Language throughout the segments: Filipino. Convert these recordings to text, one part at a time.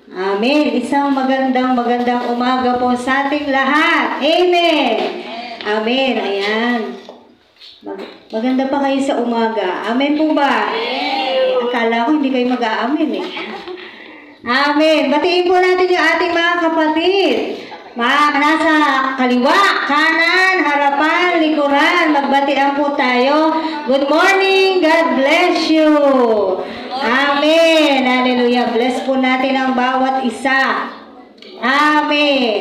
Amen. Isang magandang umaga po sa ating lahat. Amen. Amen. Ayan. Maganda pa kayo sa umaga. Amen po ba? Akala ko hindi kayo mag-aamen eh. Amen. Batiin po natin yung ating mga kapatid. Nasa kaliwa, kanan, harapan, likuran. Magbatian po tayo. Good morning. God bless you. Amen. Hallelujah. Bless po natin ang bawat isa. Amen.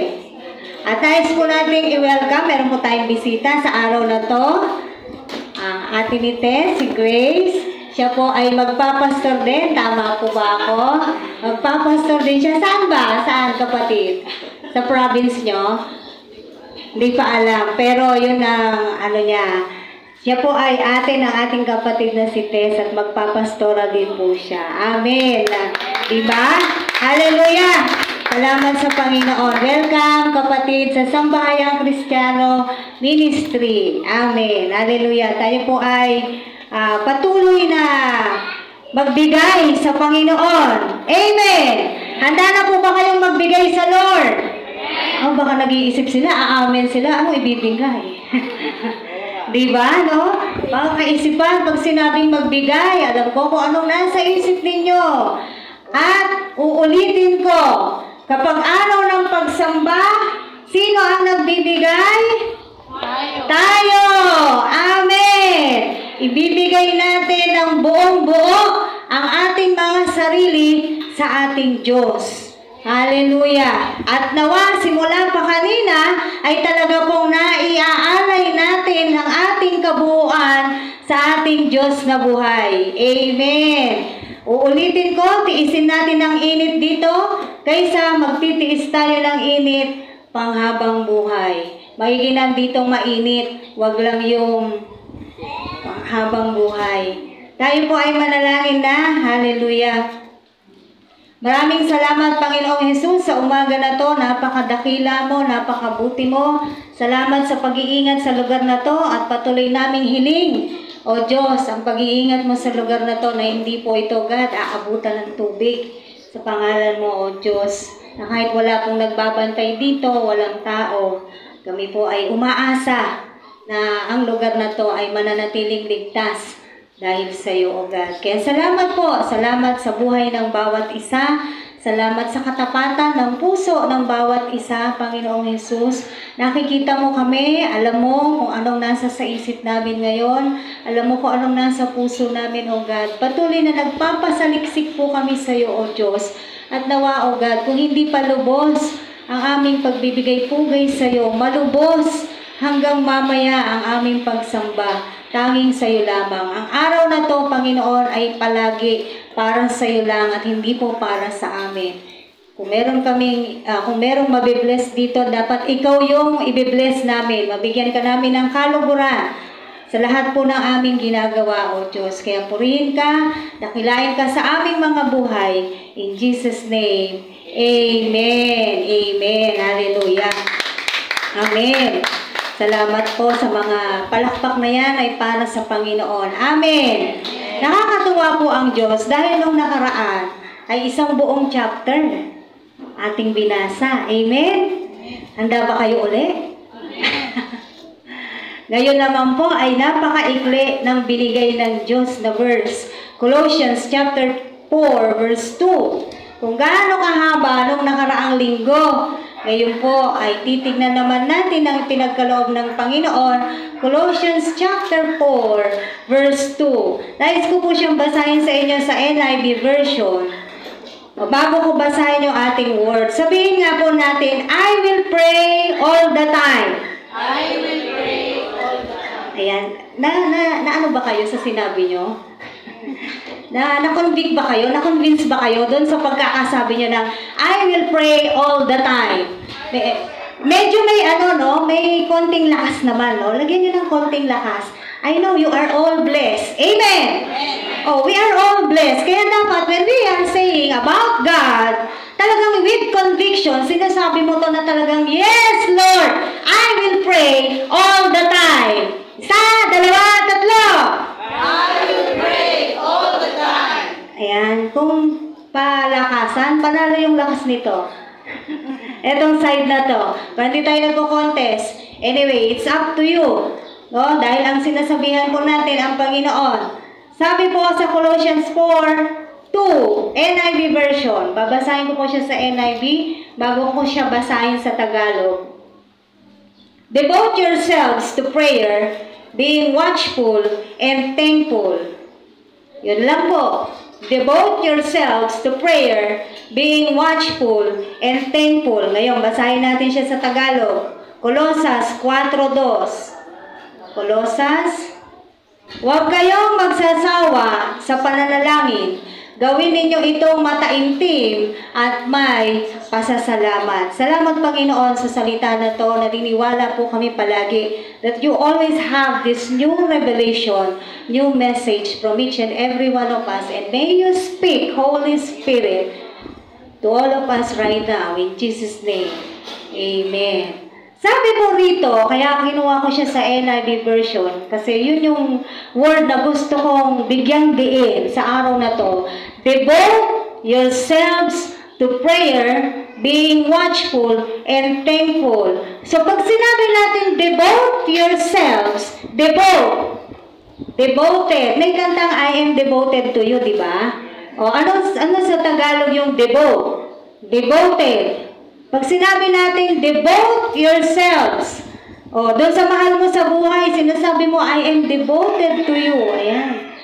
At nais po natin i-welcome. Meron po tayong bisita sa araw na to. Ang ate ni Tess, si Grace. Siya po ay magpapastor din. Tama po ba ako? Magpapastor din siya. Saan ba? Saan, kapatid? Sa province nyo? Hindi pa alam. Pero yun ang ano niya. Siya po ay ate ng ating kapatid na si Tess at magpapastora din po siya. Amen. Diba? Hallelujah! Salamat sa Panginoon. Welcome, kapatid, sa Sambahayang Kristiyano Ministry. Amen. Hallelujah. Tayo po ay patuloy na magbigay sa Panginoon. Amen. Handa na po ba kayong magbigay sa Lord? Oh, baka nag-iisip sila, aamen sila, ano ibibigay? Diba, no? Baka kaisipan, pag sinabing magbigay, alam ko kung anong nasa isip ninyo. At uulitin ko, kapag araw ng pagsamba, sino ang nagbibigay? Tayo! Amen! Ibibigay natin ng buong-buo ang ating mga sarili sa ating Diyos. Hallelujah! At nawa, simula pa kanina, ay talaga pong naiaalay natin ang ating kabuuan sa ating Diyos na buhay. Amen! Uulitin ko, tiisin natin ang init dito, kaysa magtitiis tayo ng init panghabang buhay. Magiginan ditong mainit, wag lang yung panghabang buhay. Tayo po ay manalangin na. Hallelujah! Maraming salamat, Panginoong Hesus, sa umaga na to. Napakadakila mo, napakabuti mo. Salamat sa pag-iingat sa lugar na to at patuloy naming hiling, O Diyos, ang pag-iingat mo sa lugar na to na hindi po ito, God, aabutan ng tubig sa pangalan mo, O Diyos. Na kahit wala pong nagbabantay dito, walang tao, kami po ay umaasa na ang lugar na to ay mananatiling ligtas dahil sa iyo, O God. Kaya salamat po. Salamat sa buhay ng bawat isa. Salamat sa katapatan ng puso ng bawat isa, Panginoong Hesus. Nakikita mo kami. Alam mo kung anong nasa sa isip namin ngayon. Alam mo kung anong nasa puso namin, O God. Patuloy na nagpapasaliksik po kami sa iyo, O Diyos. At nawa, O God, kung hindi pa lubos ang aming pagbibigay pugay sa iyo, malubos hanggang mamaya ang aming pagsamba. Tanging sa iyo lamang. Ang araw na to, Panginoon, ay palagi para sa iyo lang at hindi po para sa amin. Kung merong mabibless dito, dapat ikaw yung ibibless namin. Mabigyan ka namin ng kaluguran sa lahat po ng aming ginagawa, O Diyos. Kaya purihin ka, dakilain ka sa aming mga buhay. In Jesus' name, Amen. Amen. Hallelujah. Amen. Salamat po sa mga palakpak na yan ay para sa Panginoon. Amen. Nakakatuwa po ang Diyos dahil nung nakaraan ay isang buong chapter ating binasa. Amen? Handa ba kayo uli? Ngayon naman po ay napakaikli ng binigay ng Diyos na verse. Colossians chapter 4 verse 2. Kung gaano kahaba nung nakaraang linggo, ngayon po ay titignan naman natin ang pinagkaloob ng Panginoon. Colossians chapter 4 verse 2. Nais ko po siyang basahin sa inyo sa NIV version. Bago ko basahin yung ating word, sabihin nga po natin, I will pray all the time. I will pray all the time. Ayan. Na ano ba kayo sa sinabi nyo? Na-convict ba kayo? Na-convince ba kayo doon sa pagkakasabi nyo ng I will pray all the time? Medyo may may konting lakas naman, no? Lagyan nyo ng konting lakas. I know you are all blessed. Amen! Oh, we are all blessed. Kaya dapat when we are saying about God, talagang with conviction, sinasabi mo to na talagang, yes, Lord, I will pray all the time. Isa, dalawa, tatlo. I will pray all the time. Ayan, kung palakasan, panalo yung lakas nito. Etong side na to. Pero hindi tayo nagko-contest. Anyway, it's up to you. No? Dahil ang sinasabihan po natin ang Panginoon. Sabi po sa Colossians 4:2, NIV version. Babasahin ko po siya sa NIV bago ko siya basahin sa Tagalog. Devote yourselves to prayer, being watchful and thankful. Yun lang po. Devote yourselves to prayer, being watchful and thankful. Ngayon, basahin natin siya sa Tagalog. Colosas 4:2. Colosas, huwag kayong magsasawa sa pananalangin. Gawin ninyo itong mataimtim at may pasasalamat. Salamat Panginoon sa salita na to. Naniniwala po kami palagi that you always have this new revelation, new message from each and every one of us. And may you speak, Holy Spirit, to all of us right now. In Jesus' name, Amen. Sabi po rito, kaya kinuha ko siya sa NIV version kasi yun yung word na gusto kong bigyang diin sa araw na to. Devote yourselves to prayer, being watchful and thankful. So pag sinabi natin devote yourselves, devoted. May kantang I am devoted to you, di ba? O ano sa Tagalog yung devote? Devoted. Pag sinabi natin, devote yourselves. O, doon sa mahal mo sa buhay, sinasabi mo, I am devoted to you. Ayan.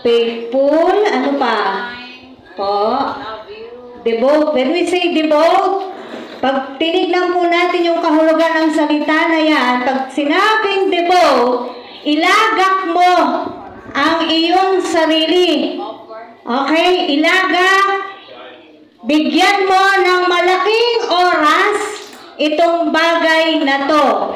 Faithful. Ano pa? O, devote. When we say devote, pag tinignan po natin yung kahulugan ng salita na yan, pag sinabing devote, ilagak mo ang iyong sarili. Okay? Ilagak. Bigyan mo ng malaking oras itong bagay na to.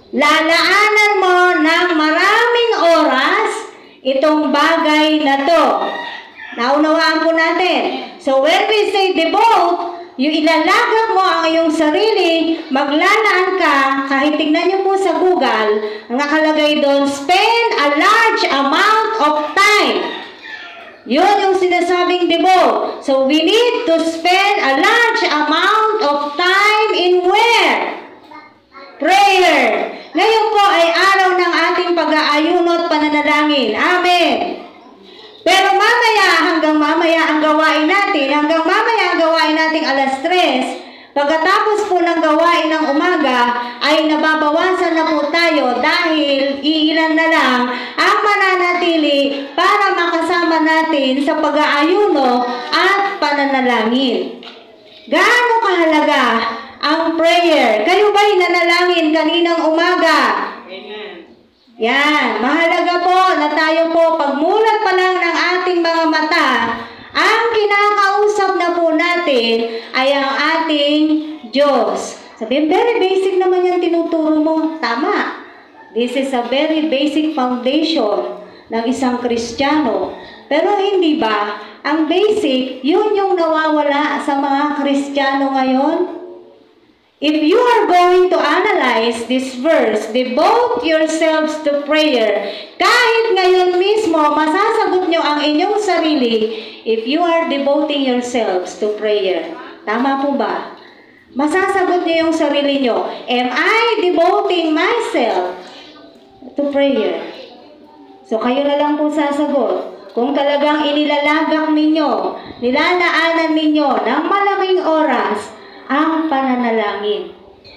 Lalaanan mo ng maraming oras itong bagay na to. Naunawaan po natin. So when we say devote, yung ilalagak mo ang iyong sarili, maglalaan ka, kahit tignan nyo po sa Google, ang nakalagay doon, spend a large amount of time. Yun yung sinasabing devote. So, we need to spend a large amount of time in where? Prayer. Ngayon po ay araw ng ating pag-aayuno at pananalangin. Amen. Pero hanggang mamaya ang gawain natin alas 3. Pagkatapos po ng gawain ng umaga, ay nababawasan na po tayo dahil iilan na lang ang mananatili para makasama natin sa pag-aayuno at pananalangin. Gaano kahalaga ang prayer? Kayo ba'y nanalangin kaninang umaga? Amen. Yan, mahalaga po na tayo po pagmulat pa lang ng ating mga mata, ang kinakausap na po natin ay ang ating Diyos. Sabihin, very basic naman yung tinuturo mo. Tama. This is a very basic foundation ng isang Kristiyano. Pero hindi ba, ang basic, yun yung nawawala sa mga Kristiyano ngayon? If you are going to analyze this verse, devote yourselves to prayer. Kahit ngayon mismo, masasagot nyo ang inyong sarili if you are devoting yourselves to prayer. Tama po ba? Masasagot nyo yung sarili nyo. Am I devoting myself to prayer? So kayo na lang po sasagot. Kung talagang inilalagak ninyo, nilalaanan ninyo ng malaking oras ang pananalangin.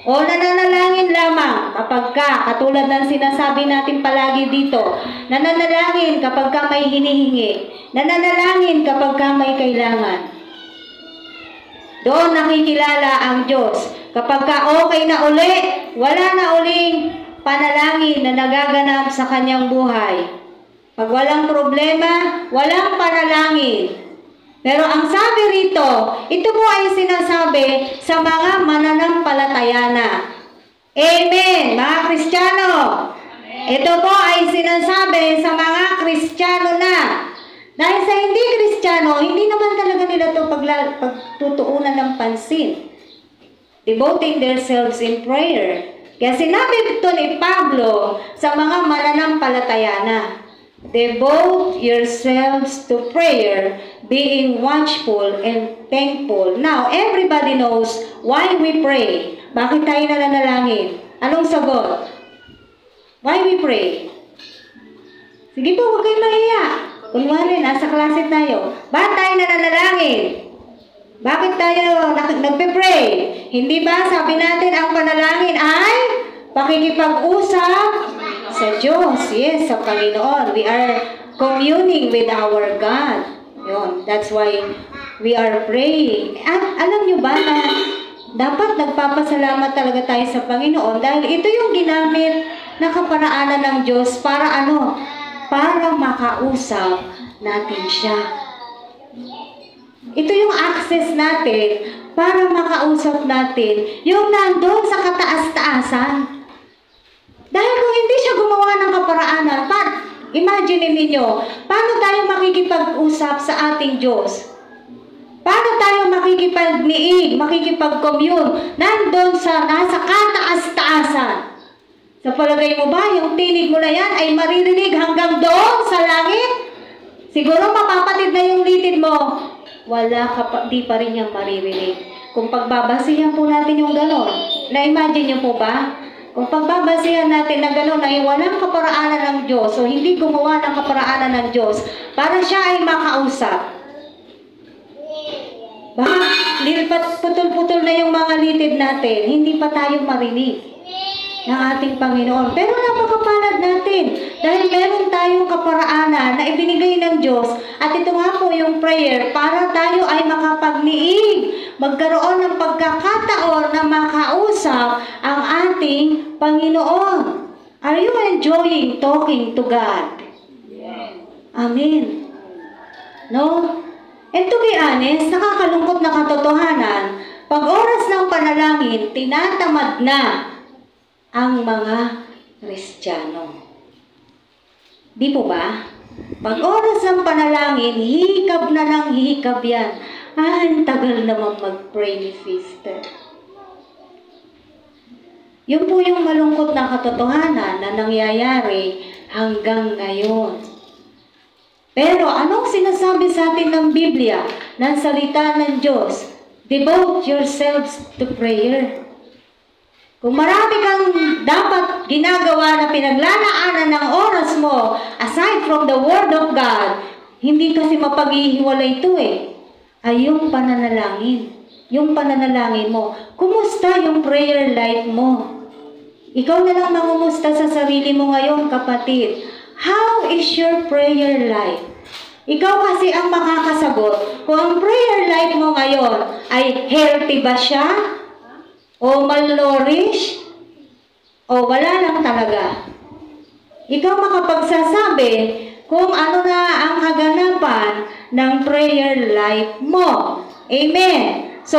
O nananalangin lamang kapag katulad ng sinasabi natin palagi dito, nananalangin kapag ka may hinihingi, nananalangin kapag ka may kailangan. Doon nakikilala ang Diyos. Kapag ka okay na uli, wala na uling panalangin na nagaganap sa kanyang buhay. Pag walang problema, walang panalangin. Pero ang sabi rito, ito po ay sinasabi sa mga mananampalataya na. Amen, mga Kristiyano. Ito po ay sinasabi sa mga Kristiyano na. Dahil sa hindi Kristiyano, hindi naman talaga nila ito pagtutuunan ng pansin. Devoting themselves in prayer. Kaya sinabi ito ni Pablo sa mga mananampalataya na. Devote yourselves to prayer, being watchful and thankful. Now, everybody knows why we pray. Bakit tayo nananalangin? Anong sagot? Why we pray? Sige po, huwag kayong mahiya. Kunwari, nasa klase tayo. Bakit tayo nananalangin? Bakit tayo nagpe-pray? Hindi ba sabi natin ang panalangin ay pakikipag-usap sa Diyos? Yes, sa Panginoon. We are communing with our God. Yun, that's why we are praying. At alam nyo ba na dapat nagpapasalamat talaga tayo sa Panginoon dahil ito yung ginamit na kaparaanan ng Diyos para ano? Para makausap natin siya. Ito yung access natin para makausap natin yung nandun sa kataas-taasan. Dahil kung hindi siya gumawa ng kaparaanan, imagine ninyo, paano tayo makikipag-usap sa ating Diyos? Paano tayo makikipag-niig, makikipag-commune, nandun nasa kataas-taasan? Sa palagay mo ba, yung tinig mo na yan ay maririnig hanggang doon sa langit? Siguro mapapatid na yung litid mo. Di pa rin yan maririnig. Kung pagbabasihan po natin yung gano'n, na-imagine niyo po ba? Kung pagbabasihan natin na gano'n ay walang kaparaanan ng Diyos o hindi gumawa ng kaparaanan ng Diyos para siya ay makausap. Baka putol-putol na yung mga litid natin, hindi pa tayo marinig ng ating Panginoon. Pero napakapalad natin dahil meron tayong kaparaanan na ibinigay ng Diyos at ito nga po yung prayer para tayo ay makapagniig, magkaroon ng pagkakataon na makausap ang ating Panginoon. Are you enjoying talking to God? Amen. No? And to be honest, nakakalungkot na katotohanan, pag oras ng panalangin, tinatamad na ang mga Kristiyano. Di po ba? Pag oras ng panalangin, hikab na ng hikab yan. Ang tagal naman mag-pray ni sister. Yun po yung malungkot na katotohanan na nangyayari hanggang ngayon. Pero anong sinasabi sa atin ng Biblia, ng salita ng Diyos? Devote yourselves to prayer. Kung marami kang dapat ginagawa na pinaglalaanan ng oras mo, aside from the Word of God, hindi kasi mapaghihiwalay ito ay yung pananalangin. Yung pananalangin mo. Kumusta yung prayer life mo? Ikaw na lang mangumusta sa sarili mo ngayon, kapatid. How is your prayer life? Ikaw kasi ang makakasagot kung ang prayer life mo ngayon ay healthy ba siya? O malnourished? O wala lang talaga? Ikaw makapagsasabi kung ano na ang kaganapan ng prayer life mo. Amen. So,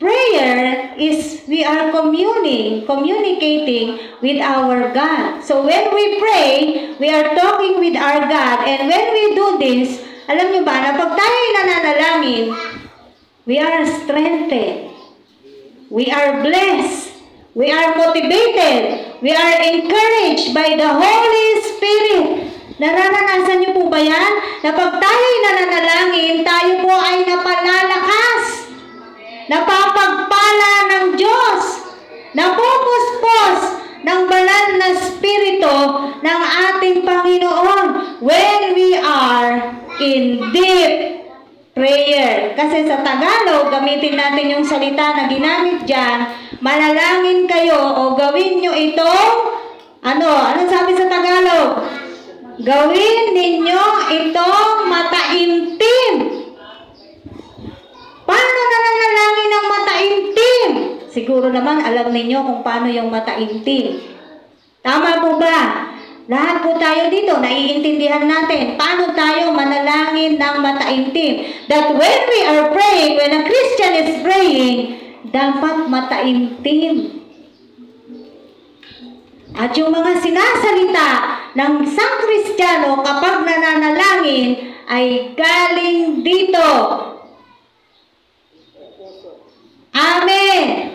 prayer is we are communicating with our God. So, when we pray, we are talking with our God. And when we do this, alam nyo ba na pag tayo'y nananalangin, we are strengthened. We are blessed. We are motivated. We are encouraged by the Holy Spirit. Nararanasan niyo po ba yan? Na pag tayo'y nananalangin, tayo po ay napalalakas. Napapagpala ng Diyos. Napupuspos ng banal na Espiritu ng ating Panginoon when we are in deep prayer. Kasi sa Tagalog, gamitin natin yung salita na ginamit dyan, manalangin kayo o gawin nyo itong, ano sabi sa Tagalog? Gawin ninyo itong mataimtim. Paano nananalangin ng mataimtim? Siguro naman alam ninyo kung paano yung mataimtim. Tama po ba? Lahat po tayo dito, naiintindihan natin paano tayo manalangin ng mataimtim. That when we are praying, when a Christian is praying, dapat mataimtim. At yung mga sinasalita ng isang Kristiyano kapag nananalangin ay galing dito. Amen!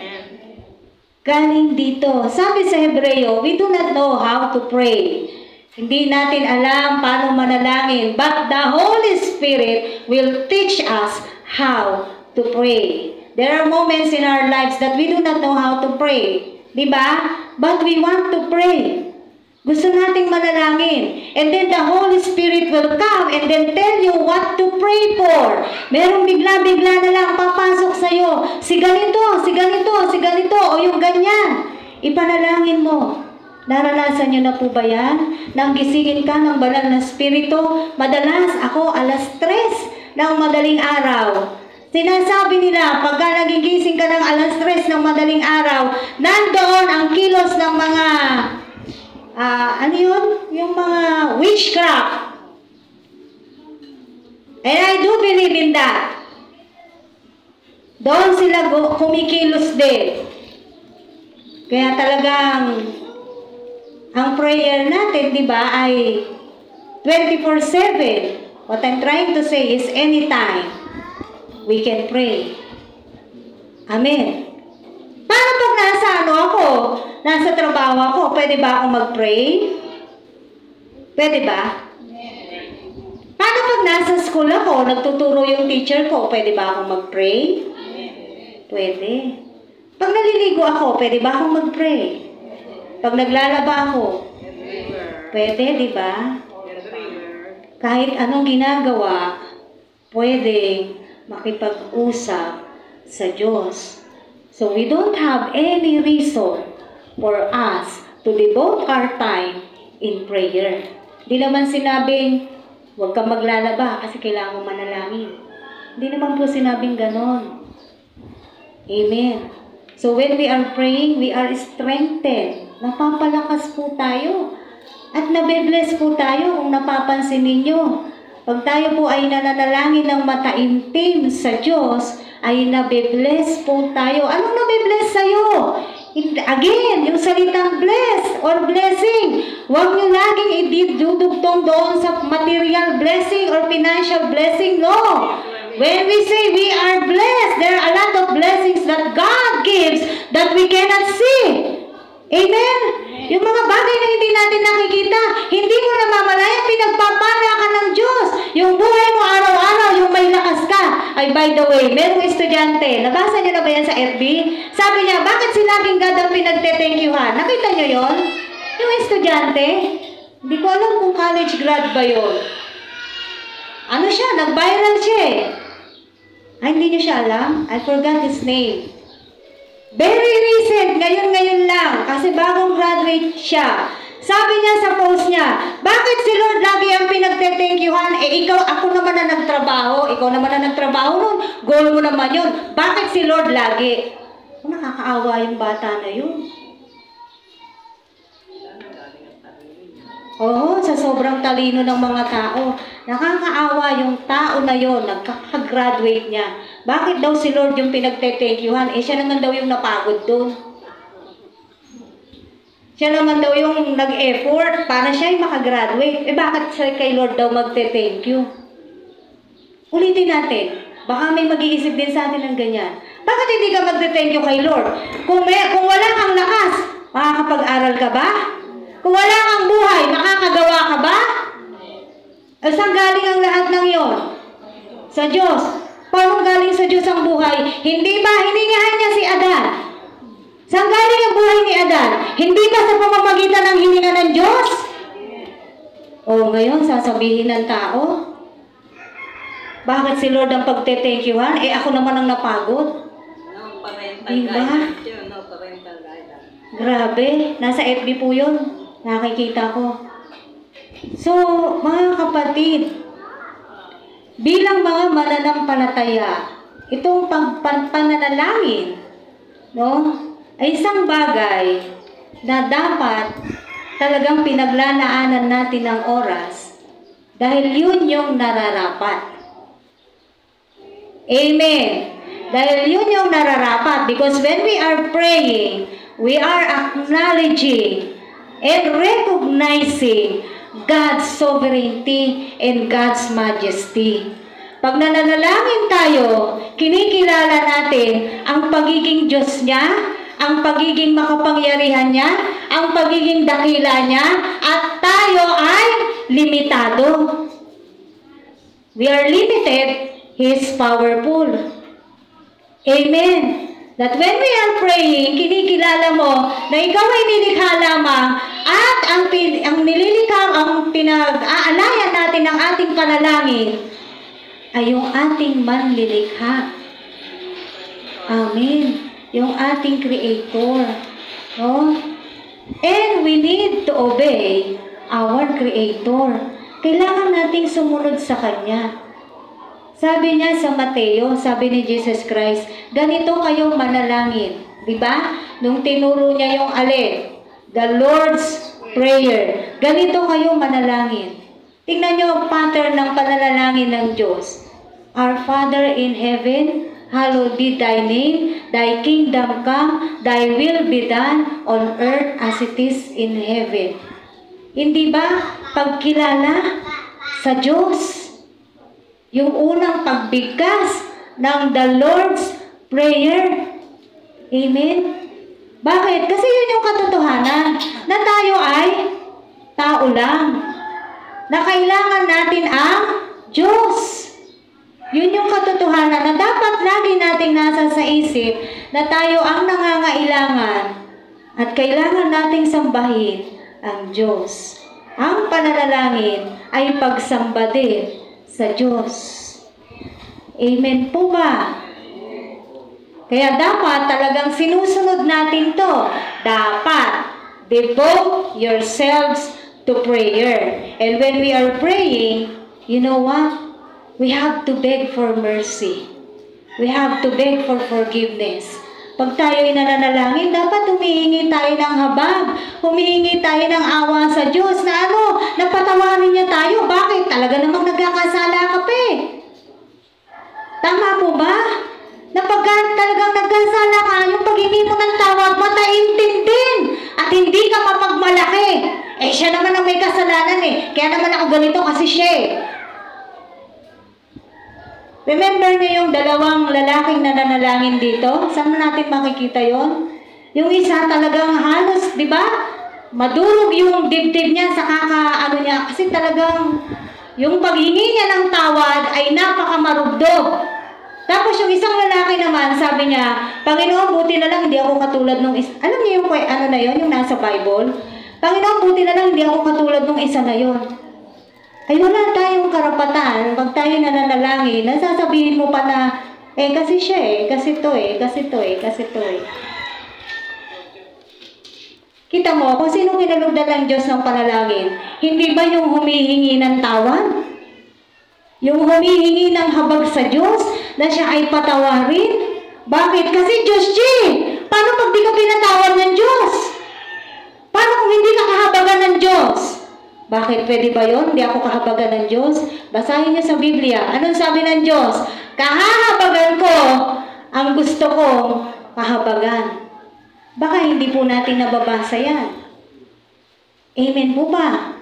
Galing dito. Sabi sa Hebreo, we do not know how to pray. Hindi natin alam paano manalangin, but the Holy Spirit will teach us how to pray. There are moments in our lives that we do not know how to pray. Diba? But we want to pray. Gusto nating manalangin. And then the Holy Spirit will come and then tell you what to pray for. Merong bigla-bigla na lang papasok sa'yo. Si ganito, si ganito, si ganito, o yung ganyan. Ipanalangin mo. Naranasan nyo na po ba yan? Nang gisingin ka ng banal na spirito, madalas ako 3:00 ng madaling araw. Sinasabi nila, pagka nagigising ka ng 3:00 ng madaling araw, nandoon ang kilos ng mga ano yun? Yung mga witchcraft. And I do believe in that. Doon sila kumikilos din. Kaya talagang ang prayer natin, di ba, ay 24/7. What I'm trying to say is anytime we can pray. Amen. Paano pag nasa trabaho ako, pwede ba akong mag-pray? Pwede ba? Paano pag nasa school ako, nagtuturo yung teacher ko, pwede ba akong mag-pray? Pwede. Pag naliligo ako, pwede ba akong mag-pray? Pag naglalaba ako, pwede, di ba? Kahit anong ginagawa, pwede makipag-usap sa Diyos. So we don't have any reason for us to devote our time in prayer. Di naman sinabing, huwag kang maglalaba kasi kailangan mo manalangin. Hindi naman po sinabing ganon. Amen. So when we are praying, we are strengthened. Napapalakas po tayo. At nabibless po tayo kung napapansin ninyo. Pag tayo po ay nananalangin ng mataimtim sa Diyos, ay nabibless po tayo. Anong nabibless sa'yo? Again, yung salitang bless or blessing. Huwag nyo laging idudugtong doon sa material blessing or financial blessing. No. When we say we are blessed, there are a lot of blessings that God gives that we cannot see. Amen? Yung mga bagay na hindi natin nakikita, hindi mo namamalayan, pinagpapala ka ng Diyos. Yung buhay mo araw-araw, yung may lakas ka. Ay, by the way, merong estudyante, nabasa niyo na ba yan sa FB? Sabi niya, bakit si laging God ang pinagte-thank-you-han? Nakita niyo yon? Yung estudyante, hindi ko alam kung college grad ba yon. Ano siya? Nag-viral siya eh. Ay, hindi niyo siya alam? I forgot his name. Very recent, ngayon lang, kasi bagong graduate siya. Sabi niya sa post niya, bakit si Lord lagi ang pinagte-thank-you-han? Ikaw, ako naman na nagtrabaho, ikaw naman na nagtrabaho nun, goal mo naman yun. Bakit si Lord lagi? Nakakaawa yung bata na yun. Oo, sa sobrang talino ng mga tao. Nakakaawa yung tao na yon, nagkakagraduate niya. Bakit daw si Lord yung pinagte-thank-you-han? Siya naman daw yung napagod doon. Siya naman daw yung nag-effort para siya yung makagraduate. Bakit siya kay Lord daw magte-thank you? Ulitin natin. Baka may mag-iisip din sa atin ng ganyan. Bakit hindi ka magte-thank you kay Lord? Kung wala kang lakas, makakapag-aral ka ba? Kung wala kang buhay, makakagawa ka ba? Saan galing ang lahat ng iyon? Sa Diyos. Paano galing sa Diyos ang buhay? Hindi ba hiningahan niya si Adan? Saan galing ang buhay ni Adan? Hindi ba sa pamamagitan ng hininga ng Diyos? O ngayon, sasabihin ng tao, bakit si Lord ang pagte-thank-you-han? Ako naman ang napagod. Diba? Grabe. Nasa FB po yun. Nakikita ko. So, mga kapatid, bilang mga mananampalataya, itong pananalangin, no, ay isang bagay na dapat talagang pinaglalaanan natin ng oras dahil yun yung nararapat. Amen. Dahil yun yung nararapat. Because when we are praying, we are acknowledging and recognizing God's sovereignty and God's majesty. Pag nananalangin tayo, kinikilala natin ang pagiging Diyos niya, ang pagiging makapangyarihan niya, ang pagiging dakila niya, at tayo ay limitado. We are limited, He is powerful. Amen. That when we are praying, kinikilala mo na ikaw ay nilikha lamang at ang nililikha, ang pinag-aalayan natin ng ating panalangin ay yung ating manlilikha. Amen. Yung ating Creator. No? And we need to obey our Creator. Kailangan nating sumunod sa Kanya. Sabi niya sa Mateo, sabi ni Jesus Christ, ganito kayong manalangin. Diba? Nung tinuro niya yung alin, the Lord's Prayer. Ganito kayong manalangin. Tingnan niyo ang pattern ng panalangin ng Diyos. Our Father in heaven, hallowed be thy name, thy kingdom come, thy will be done on earth as it is in heaven. Hindi ba pagkilala sa Diyos? Yung unang pagbigkas ng the Lord's Prayer. Amen? Bakit? Kasi yun yung katotohanan na tayo ay tao lang. Na kailangan natin ang Diyos. Yun yung katotohanan na dapat lagi nating nasa sa isip na tayo ang nangangailangan at kailangan nating sambahin ang Diyos. Ang pananalangin ay pagsamba din sa Diyos. Amen po ba? Kaya dapat talagang sinusunod natin to. Dapat devote yourselves to prayer. And when we are praying, you know what? We have to beg for mercy. We have to beg for forgiveness. Pag tayo ay nananalangin, dapat humihingi tayo ng habag. Humihingi tayo ng awa sa Diyos na napatawarin niya tayo. Bakit? Talaga namang nagkakasala ka pa eh. Tama po ba? Na pagka talagang nagkasala ka, yung paghingi mo ng tawad, mataintintin at hindi ka mapagmalaki. Eh siya naman ang may kasalanan eh. Kaya naman ako ganito kasi siya eh. Remember niyo yung dalawang lalaking nananalangin dito? Saan natin makikita yon? Yung isa talagang halos, di ba? Madurog yung dibdib niya sa niya. Kasi talagang yung paghingi niya ng tawad ay napakamarugdog. Tapos yung isang lalaki naman, sabi niya, Panginoon, buti na lang hindi ako katulad nung isa. Alam niyo yung yung nasa Bible? Panginoon, buti na lang hindi ako katulad nung isa na yon. Ay wala tayong karapatan, pag tayo nananalangin, nasasabihin mo pa na, kasi siya kasi to kasi to kasi to Kita mo, kung sino kinalugdan ng Diyos ng panalangin, hindi ba yung humihingi ng tawad? Yung humihingi ng habag sa Diyos, na siya ay patawarin? Bakit? Kasi Diyos siya. Paano pag di ka pinatawad ng Diyos? Paano kung hindi ka kahabagan ng Diyos? Bakit pwede ba yun? Hindi ako kahabagan ng Diyos? Basahin niyo sa Biblia. Anong sabi ng Diyos? Kahahabagan ko ang gusto kong kahabagan. Baka hindi po natin nababasa yan. Amen po ba?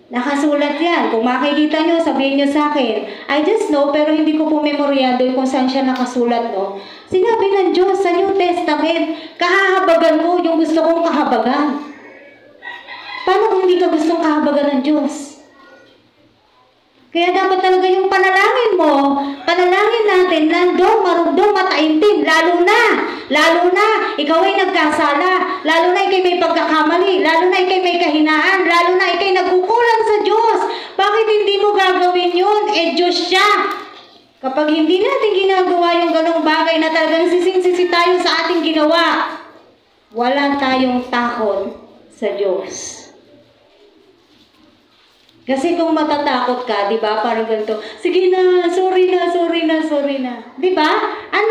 Nakasulat yan. Kung makikita nyo, sabihin nyo sa akin, I just know, pero hindi ko po memoryado kung saan siya nakasulat, no? Sinabi ng Diyos sa New Testament, kahahabagan ko yung gusto kong kahabagan. Paano kung hindi ka gustong kahabagan ng Diyos? Kaya dapat talaga yung panalangin mo, panalangin natin, landong, marugdong, mataintin, lalo na, ikaw ay nagkasala, lalo na ikay may pagkakamali, lalo na ikay may kahinaan, lalo na ikay nagkukulang sa Diyos. Bakit hindi mo gagawin yun? Diyos siya. Kapag hindi natin ginagawa yung ganong bagay na talagang sising-sisi tayo sa ating ginawa, wala tayong takot sa Diyos. Kasi kung matatakot ka, di ba, parang ganito, sige na, sorry na. Di ba? Ano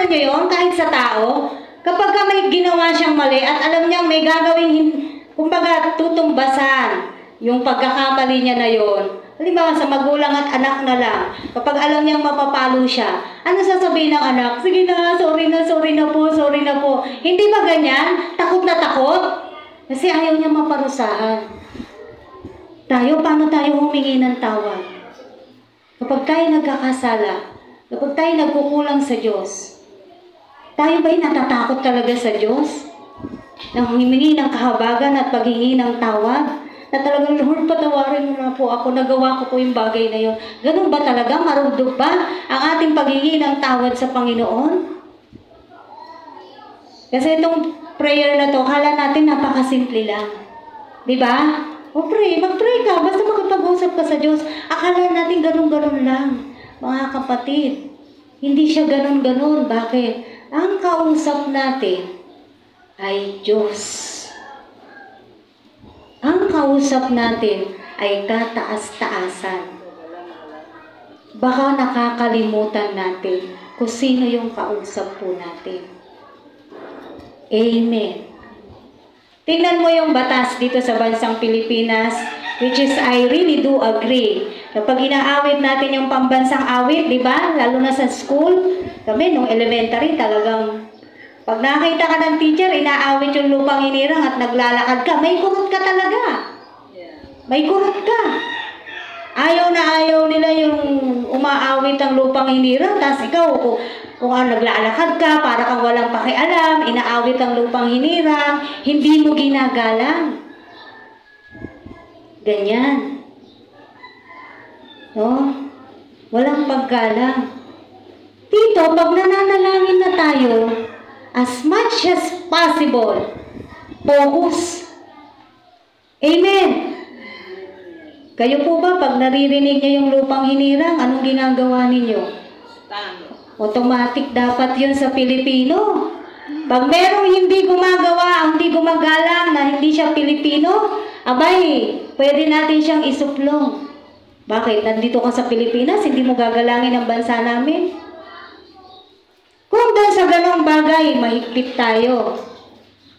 nyo yun, kahit sa tao, kapag ka may ginawa siyang mali at alam niyang may gagawin, kumbaga tutumbasan yung pagkakamali niya na yun. Halimbawa sa magulang at anak na lang, kapag alam niyang mapapalo siya, ano sasabihin ng anak? Sige na, sorry na po. Hindi ba ganyan? Takot na takot? Kasi ayaw niya maparusahan. Paano tayo humingi ng tawad? Kapag tayo nagkakasala, kapag tayo nagkukulang sa Diyos, Tayo ba'y natatakot talaga sa Diyos? Nang humingi ng kahabagan at paghingi ng tawad? Na talagang, Lord, patawarin mo na po ako, nagawa ko po yung bagay na yun. Ganun ba talaga? Marunong ba ang ating paghingi ng tawad sa Panginoon? Kasi itong prayer na to, kala natin napakasimple lang. Di ba? O mag-pray ka, basta makipag-usap ka sa Diyos. Akala natin ganun-ganun lang. Mga kapatid, hindi siya ganun-ganun. Bakit? Ang kausap natin ay Diyos. Ang kausap natin ay kataas-taasan. Baka nakakalimutan natin kung sino yung kausap po natin. Amen. Tingnan mo yung batas dito sa bansang Pilipinas, which is I really do agree. Kapag inaawit natin yung pambansang awit, di ba? Lalo na sa school, kami nung elementary talagang pag nakita ka ng teacher, inaawit yung lupang hinirang at naglalakad ka, may kurot ka talaga. May kurot ka. Ayaw na ayaw nila yung umaawit ang lupang hinirang, tapos ikaw, kung naglalakad ka, para kang walang pakialam, inaawit ang lupang hinirang, hindi mo ginagalang. Ganyan. No? Walang paggalang. Dito, pag nananalangin na tayo, as much as possible, focus. Amen. Kayo po ba, pag naririnig niyo yung lupang hinirang, anong ginagawa ninyo? Automatic dapat yun sa Pilipino. Pag merong hindi gumagawa, hindi gumagalang na hindi siya Pilipino, abay, pwede natin siyang isuplong. Bakit? Nandito ka sa Pilipinas, hindi mo gagalangin ang bansa namin? Kung doon sa ganong bagay, mahigpit tayo.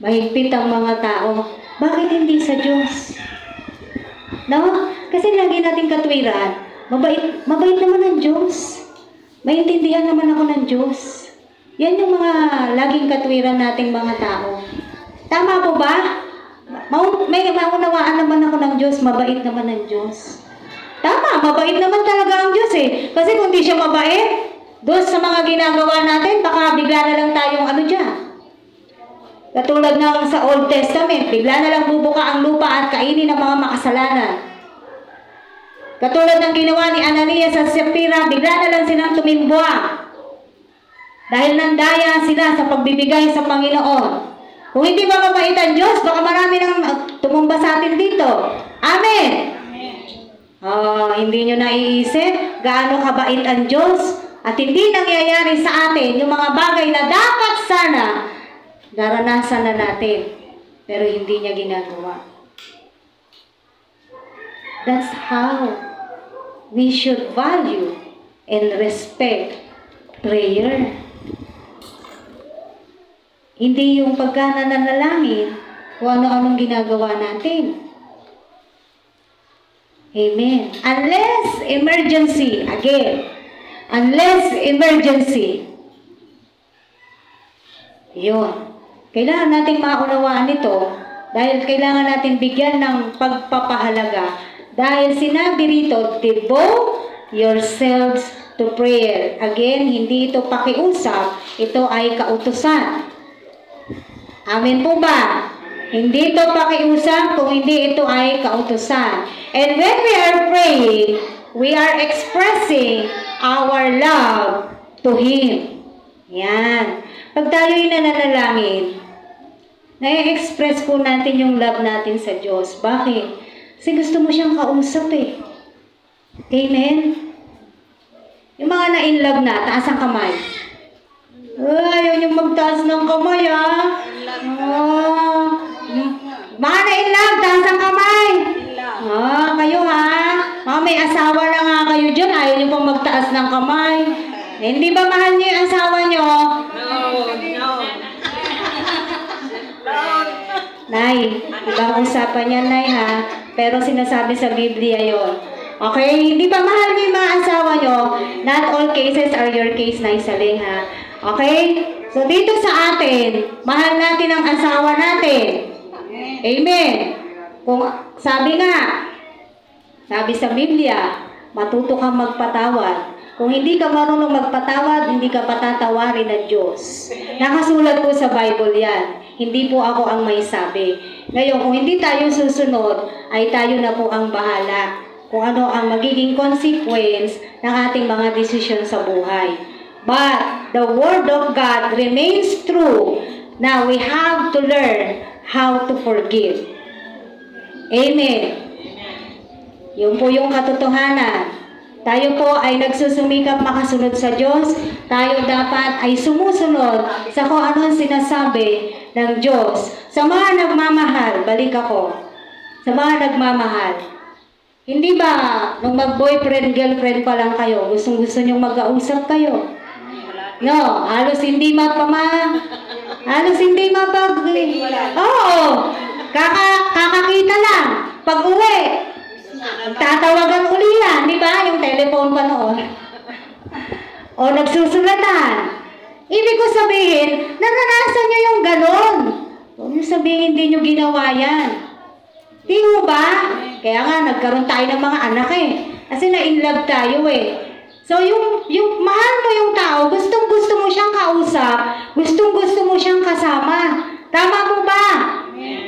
Mahigpit ang mga tao. Bakit hindi sa Diyos? No? Kasi lagi nating katwiran, mabait naman ang Diyos. Maintindihan naman ako ng Diyos. Yan yung mga laging katwiran nating mga tao. Tama po ba? May maunawaan naman ako ng Diyos, mabait naman ang Diyos. Tama, mabait naman talaga ang Diyos eh. Kasi kung di siya mabait, doon sa mga ginagawa natin, baka bigla na lang tayong dyan. Katulad ng sa Old Testament, bigla na lang bubuka ang lupa at kainin ng mga makasalanan. Katulad ng ginawa ni Ananias at Sapphira, bigla na lang silang tumimbuang. Dahil nandaya sila sa pagbibigay sa Panginoon. Kung hindi ba mabait ang Diyos, baka marami nang tumumba sa atin dito. Amen! Hindi nyo naiisip gaano kabait ang Diyos at hindi nangyayari sa atin yung mga bagay na dapat sana naranasan na natin. Pero hindi niya ginagawa. That's how we should value and respect prayer. Hindi yung pagka nananalangin kung ano-anong ginagawa natin. Amen. Unless emergency, again, unless emergency. Yun. Kailangan nating maunawaan ito dahil kailangan natin bigyan ng pagpapahalaga. Dahil sinabi rito, devote yourselves to prayer. Again, hindi ito pakiusap, ito ay kautusan. Amen po ba? Hindi ito pakiusap kung hindi ito ay kautusan. And when we are praying, we are expressing our love to Him. Yan. Pag tayo'y nananalangin, na-express po natin yung love natin sa Diyos. Bakit? Kasi gusto mo siyang kausap eh. Amen? Yung mga na-in-love na, taas ang kamay. Ayaw niyong magtaas ng kamay mga na-in-love, taas ang kamay. Kayo mga may asawa na nga kayo dyan, ayaw niyo pong magtaas ng kamay. Hindi ba mahal niyo yung asawa niyo? No. Nay, ibang usapan yan, Nay, ha? Pero sinasabi sa Biblia yon. Okay? Hindi ba mahal niyo yung mga asawa niyo? Not all cases are your case, Nay Saling, ha? Okay? So, dito sa atin, mahal natin ang asawa natin. Amen. Kung sabi sa Biblia, matuto kang magpatawad. Kung hindi ka marunong magpatawad, hindi ka patatawarin ng Diyos. Nakasulat po sa Bible yan. Hindi po ako ang may sabi. Ngayon, kung hindi tayo susunod, ay tayo na po ang bahala kung ano ang magiging consequence ng ating mga desisyon sa buhay. But the Word of God remains true. Now we have to learn how to forgive. Amen. Yun po yung katotohanan. Tayo po ay nagsusumikap makasunod sa Diyos. Tayo dapat ay sumusunod sa kung ano ang sinasabi ng Diyos. Sa mga nagmamahal, balik ako. Sa mga nagmamahal. Hindi ba, nung mag-boyfriend, girlfriend pa lang kayo, gustong-gusto nyong mag-ausap kayo? No, halos hindi Oo, kakakita lang. Pag-uwi, tatawagan uli yan, di ba? Yung telephone pa noon. O nagsusulatan. Ibig ko sabihin, naranasan nyo yung ganon. Huwag nyo sabihin, hindi nyo ginawa yan. Di mo ba? Kaya nga, nagkaroon tayo ng mga anak eh. Kasi na-inlove tayo eh. So, yung mahal mo yung tao, gustong-gusto mo siyang kausap, gustong-gusto mo siyang kasama. Tama mo ba?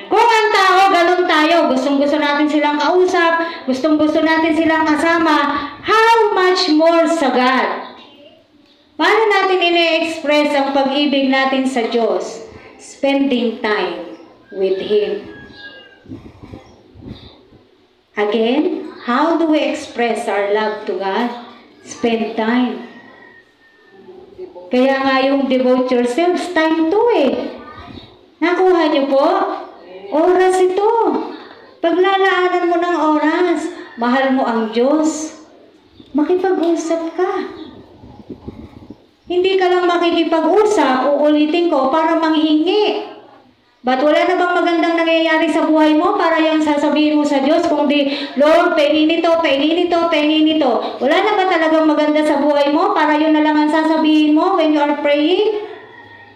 Kung ang tao, ganun tayo, gustong-gusto natin silang kausap, gustong-gusto natin silang kasama, how much more sa God? Paano natin ine-express ang pag-ibig natin sa Diyos? Spending time with Him. Again, how do we express our love to God? Spend time. Kaya nga yung devote yourselves, time to eh. Nakuha niyo po? Oras ito. Paglalaanan mo ng oras, mahal mo ang Diyos, makipag-usap ka. Hindi ka lang makikipag-usap, uulitin ko, para manghingi. Ba't wala na bang magandang nangyayari sa buhay mo para yung sasabihin mo sa Diyos kung di, Lord, pengi nito. Wala na ba talagang maganda sa buhay mo para yun na lang ang sasabihin mo when you are praying?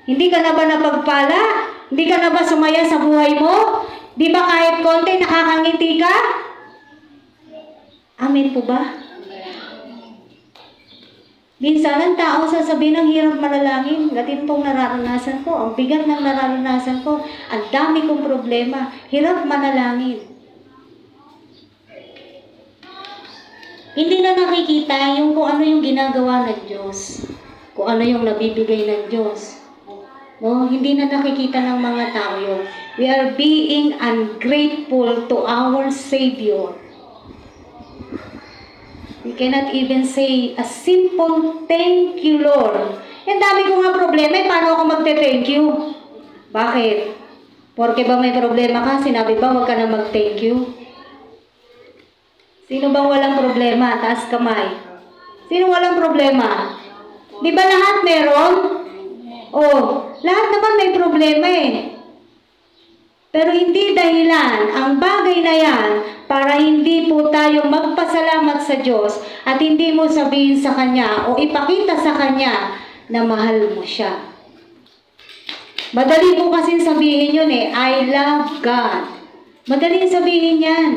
Hindi ka na ba napagpala? Hindi ka na ba sumaya sa buhay mo? Di ba kahit konti nakakangiti ka? Amen po ba? Minsan ang tao sasabihin ng hirap manalangin, ganitong nararanasan ko, ang bigat ng nararanasan ko, ang dami kong problema, hirap manalangin. Hindi na nakikita yung kung ano yung ginagawa ng Diyos, kung ano yung nabibigay ng Diyos. No, hindi na nakikita ng mga tao yun. We are being ungrateful to our Savior. We cannot even say a simple thank you, Lord. Ang dami ko nga problema, paano ako magte-thank you? Bakit? Porque ba may problema ka? Sinabi ba, wag ka na mag-thank you? Sino bang walang problema? Taas kamay. Sino walang problema? Di ba lahat meron? Oh, lahat naman may problema eh. Pero hindi dahilan ang bagay na yan para hindi po tayo magpasalamat sa Diyos at hindi mo sabihin sa Kanya o ipakita sa Kanya na mahal mo siya. Madali po kasing sabihin yun eh, I love God. Madaling sabihin yan.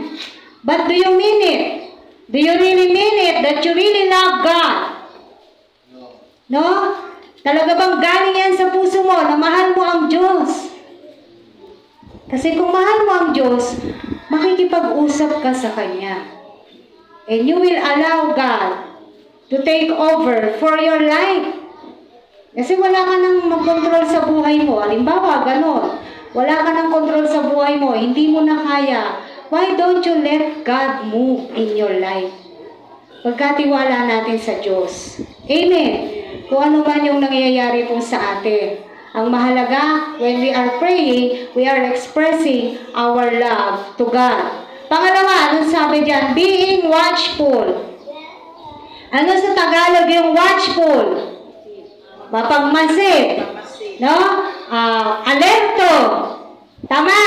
But do you mean it? Do you really mean it that you really love God? No? Talaga bang galing yan sa puso mo na mahal mo ang Diyos? Kasi kung mahal mo ang Diyos, makikipag-usap ka sa Kanya. And you will allow God to take over for your life. Kasi wala ka nang mag-control sa buhay mo. Halimbawa, ganon. Wala ka nang control sa buhay mo. Hindi mo na kaya. Why don't you let God move in your life? Pagkatiwala natin sa Diyos. Amen. Kung ano man yung nangyayari po sa atin. Ang mahalaga, when we are praying, we are expressing our love to God. Pangalawa, anong sabi dyan? Being watchful. Ano sa Tagalog yung watchful? Mapagmasid. No? Alerto. Tama.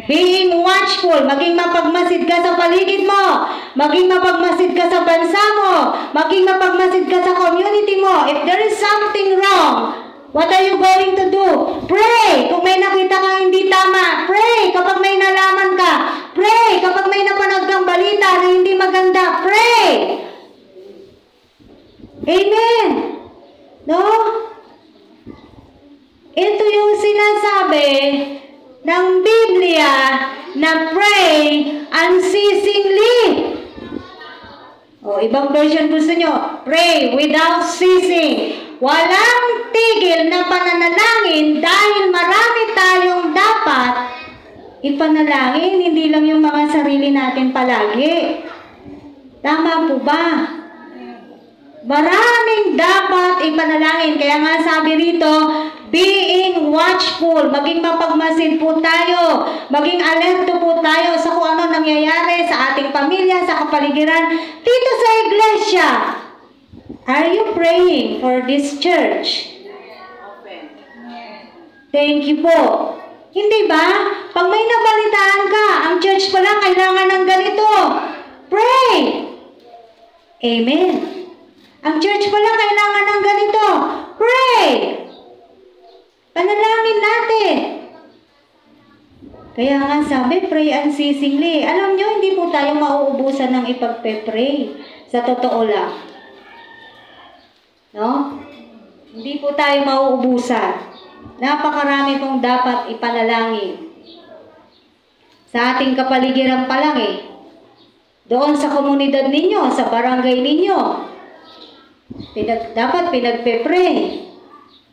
Being watchful. Maging mapagmasid ka sa paligid mo. Maging mapagmasid ka sa bansa mo. Maging mapagmasid ka sa community mo. If there is something wrong, what are you going to do? Pray! Kung may nakita kang hindi tama, pray! Kapag may nalaman ka, pray! Kapag may napanood kang balita na hindi maganda, pray! Amen! No? Ito yung sinasabi ng Biblia na pray unceasingly. O, ibang version gusto nyo, pray without ceasing. Walang tigil na pananalangin dahil marami tayong dapat ipanalangin, hindi lang yung mga sarili natin palagi. Tama po ba? Maraming dapat ipanalangin. Kaya nga sabi rito, being watchful, maging mapagmasid po tayo, maging alerto po tayo sa kung ano nangyayari sa ating pamilya, sa kapaligiran, dito sa iglesia. Are you praying for this church? Thank you po. Hindi ba? Pag may nabalitaan ka, ang church pala kailangan ng ganito. Pray! Amen. Ang church pala kailangan ng ganito. Pray! Panalangin natin. Kaya nga sabi, pray unceasingly. Alam nyo, hindi po tayo mauubusan ng ipagpe-pray. Sa totoo lang. No? Hindi po tayo mauubusan. Napakarami pong dapat ipanalangin. Sa ating kapaligiran pa lang doon sa komunidad ninyo, sa barangay ninyo, dapat pinagpe-pray.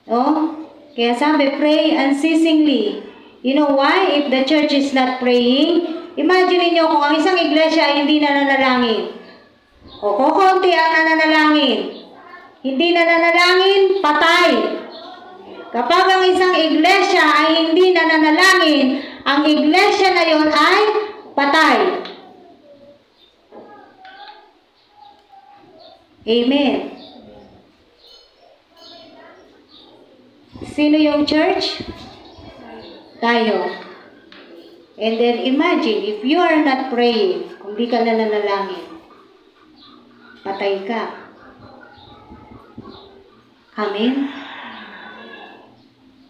No? Kaya sabi, pray unceasingly. You know why? If the church is not praying, imagine niyo kung ang isang iglesia ay hindi nananalangin. O kukunti ang nananalangin. Hindi nananalangin, patay. Kapag ang isang iglesia ay hindi nananalangin, ang iglesia na yon ay patay. Amen. Sino yung church? Tayo. And then imagine, if you are not praying, kung di ka nananalangin, patay ka. Amen?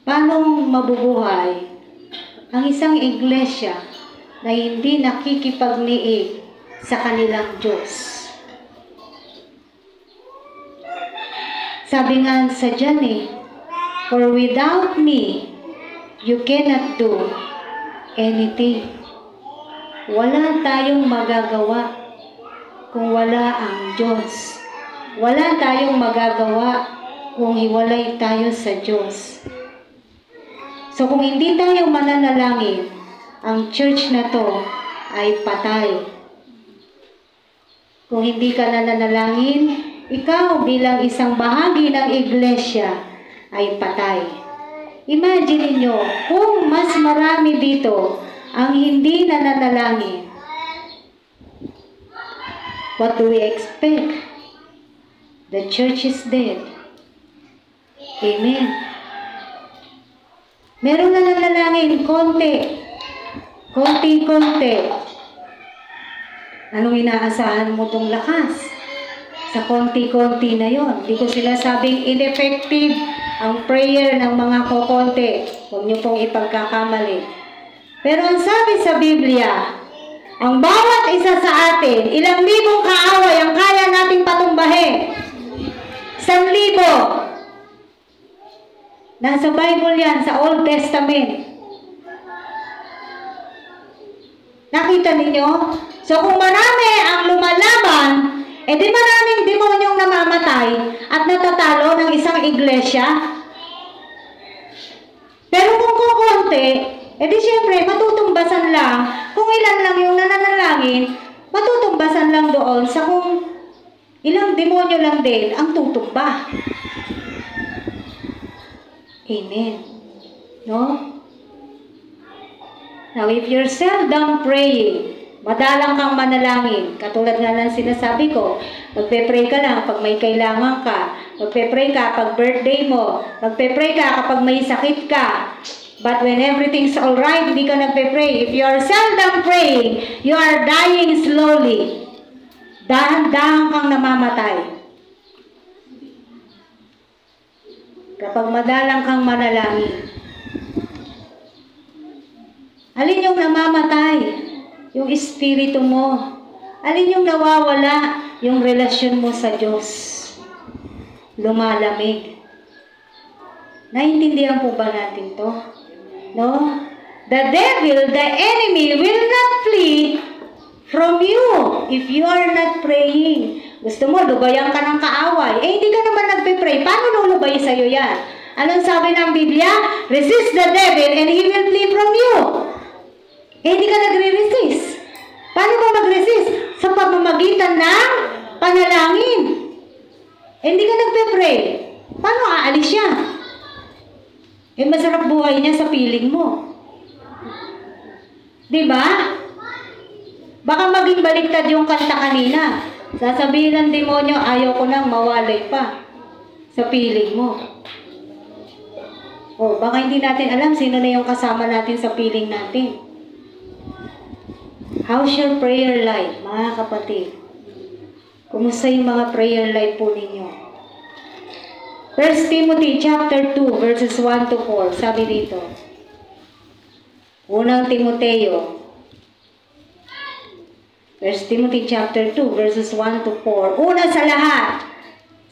Paano mabubuhay ang isang iglesia na hindi nakikipagniig sa kanilang Diyos? Sabi nga sa dyan for without me, you cannot do anything. Wala tayong magagawa kung wala ang Diyos. Wala tayong magagawa kung hiwalay tayo sa Diyos. So kung hindi tayo mananalangin, ang church na to ay patay. Kung hindi ka nananalangin, ikaw bilang isang bahagi ng iglesia ay patay. Imagine niyo kung mas marami dito ang hindi nananalangin. What do we expect? The church is dead. Amen. Meron na nananalangin, konti. Konti-konti. Anong inaasahan mo tong lakas? Sa konti-konti na yon. Hindi ko sila sabing ineffective ang prayer ng mga kokonti. Huwag niyo pong ipagkakamali. Pero ang sabi sa Biblia, ang bawat isa sa atin, ilang libong kaaway ang kaya nating patumbahin. 1,000. Nasa Bible yan, sa Old Testament. Nakita ninyo? So kung marami ang lumalaban, di maraming demonyong namamatay at natatalo ng isang iglesia. Pero kung kukunti, di syempre matutumbasan lang. Kung ilan lang yung nananalangin, matutumbasan lang doon sa kung ilang demonyo lang din ang tutumba. Amen. No? Now, if you're seldom praying, madalang kang manalangin. Katulad nga ng sinasabi ko, magpe-pray ka lang pag may kailangan ka. Magpe-pray ka pag birthday mo. Magpe-pray ka kapag may sakit ka. But when everything's alright, hindi ka nagpe-pray. If you are seldom praying, you are dying slowly. Dahan-dahan kang namamatay. Kapag madalang kang manalangin. Alin yung namamatay? Yung espiritu mo. Alin yung nawawala? Yung relasyon mo sa Diyos. lumalamig. Naintindihan po ba natin to? No? The devil, the enemy, will not flee from you if you are not praying. Gusto mo, lubayan ka ng kaaway. Hindi ka naman nagpe-pray. Paano lulubay sa'yo yan? Anong sabi ng Biblia? Resist the devil and he will flee from you. Hindi ka nagre-resist. Paano ka mag-resist? Sa pamamagitan ng panalangin. Hindi ka nagpe-pray. Paano aalis siya? Masarap buhay niya sa piling mo. Diba? Baka maging baliktad yung kanta kanina. Sasabihin ng demonyo, ayaw ko nang mawalay pa sa piling mo. Baka hindi natin alam sino na yung kasama natin sa piling natin. How's your prayer life, mga kapatid? Kumusta yung mga prayer life po ninyo? 1 Timothy chapter 2, verses 1 to 4. Sabi dito. Unang Timoteo. 1 Timothy chapter 2, verses 1 to 4. Una sa lahat.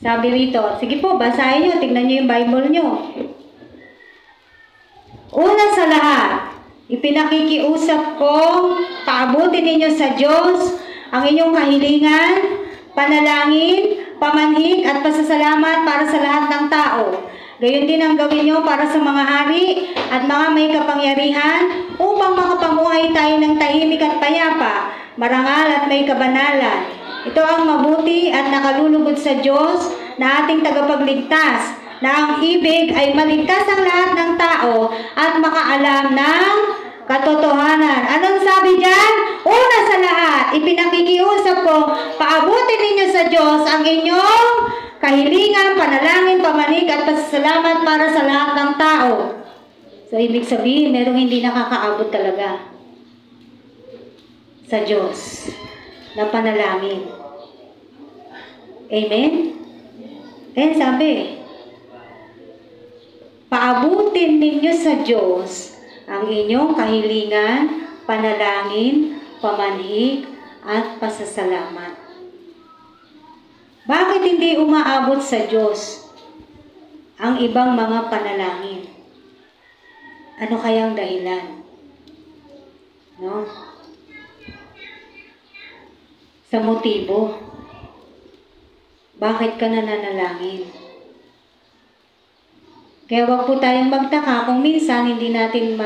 Sabi rito. Sige po, basahin nyo. Tignan nyo yung Bible nyo. Una sa lahat, ipinakikiusap kong paabutin ninyo sa Diyos ang inyong kahilingan, panalangin, pamanhik at pasasalamat para sa lahat ng tao. Gayon din ang gawin nyo para sa mga hari at mga may kapangyarihan upang makapamuhay tayo ng tahimik at payapa, marangal at may kabanalan. Ito ang mabuti at nakalulugod sa Diyos na ating tagapagligtas, na ang ibig ay maligtas ang lahat ng tao at makaalam ng katotohanan. Anong sabi dyan? Una sa lahat, ipinakikiusap ko, paabutin ninyo sa Diyos ang inyong kahilingan, panalangin, pamanig at pasasalamat para sa lahat ng tao. So, ibig sabihin, merong hindi nakakaabot talaga sa Diyos na panalangin. Amen? Sabi, paabutin ninyo sa Diyos ang inyong kahilingan, panalangin, pamanhik, at pasasalamat. Bakit hindi umaabot sa Diyos ang ibang mga panalangin? Ano kayang dahilan? No? Sa motibo. Bakit ka nananalangin? Kaya wag po tayong magtaka kung minsan hindi natin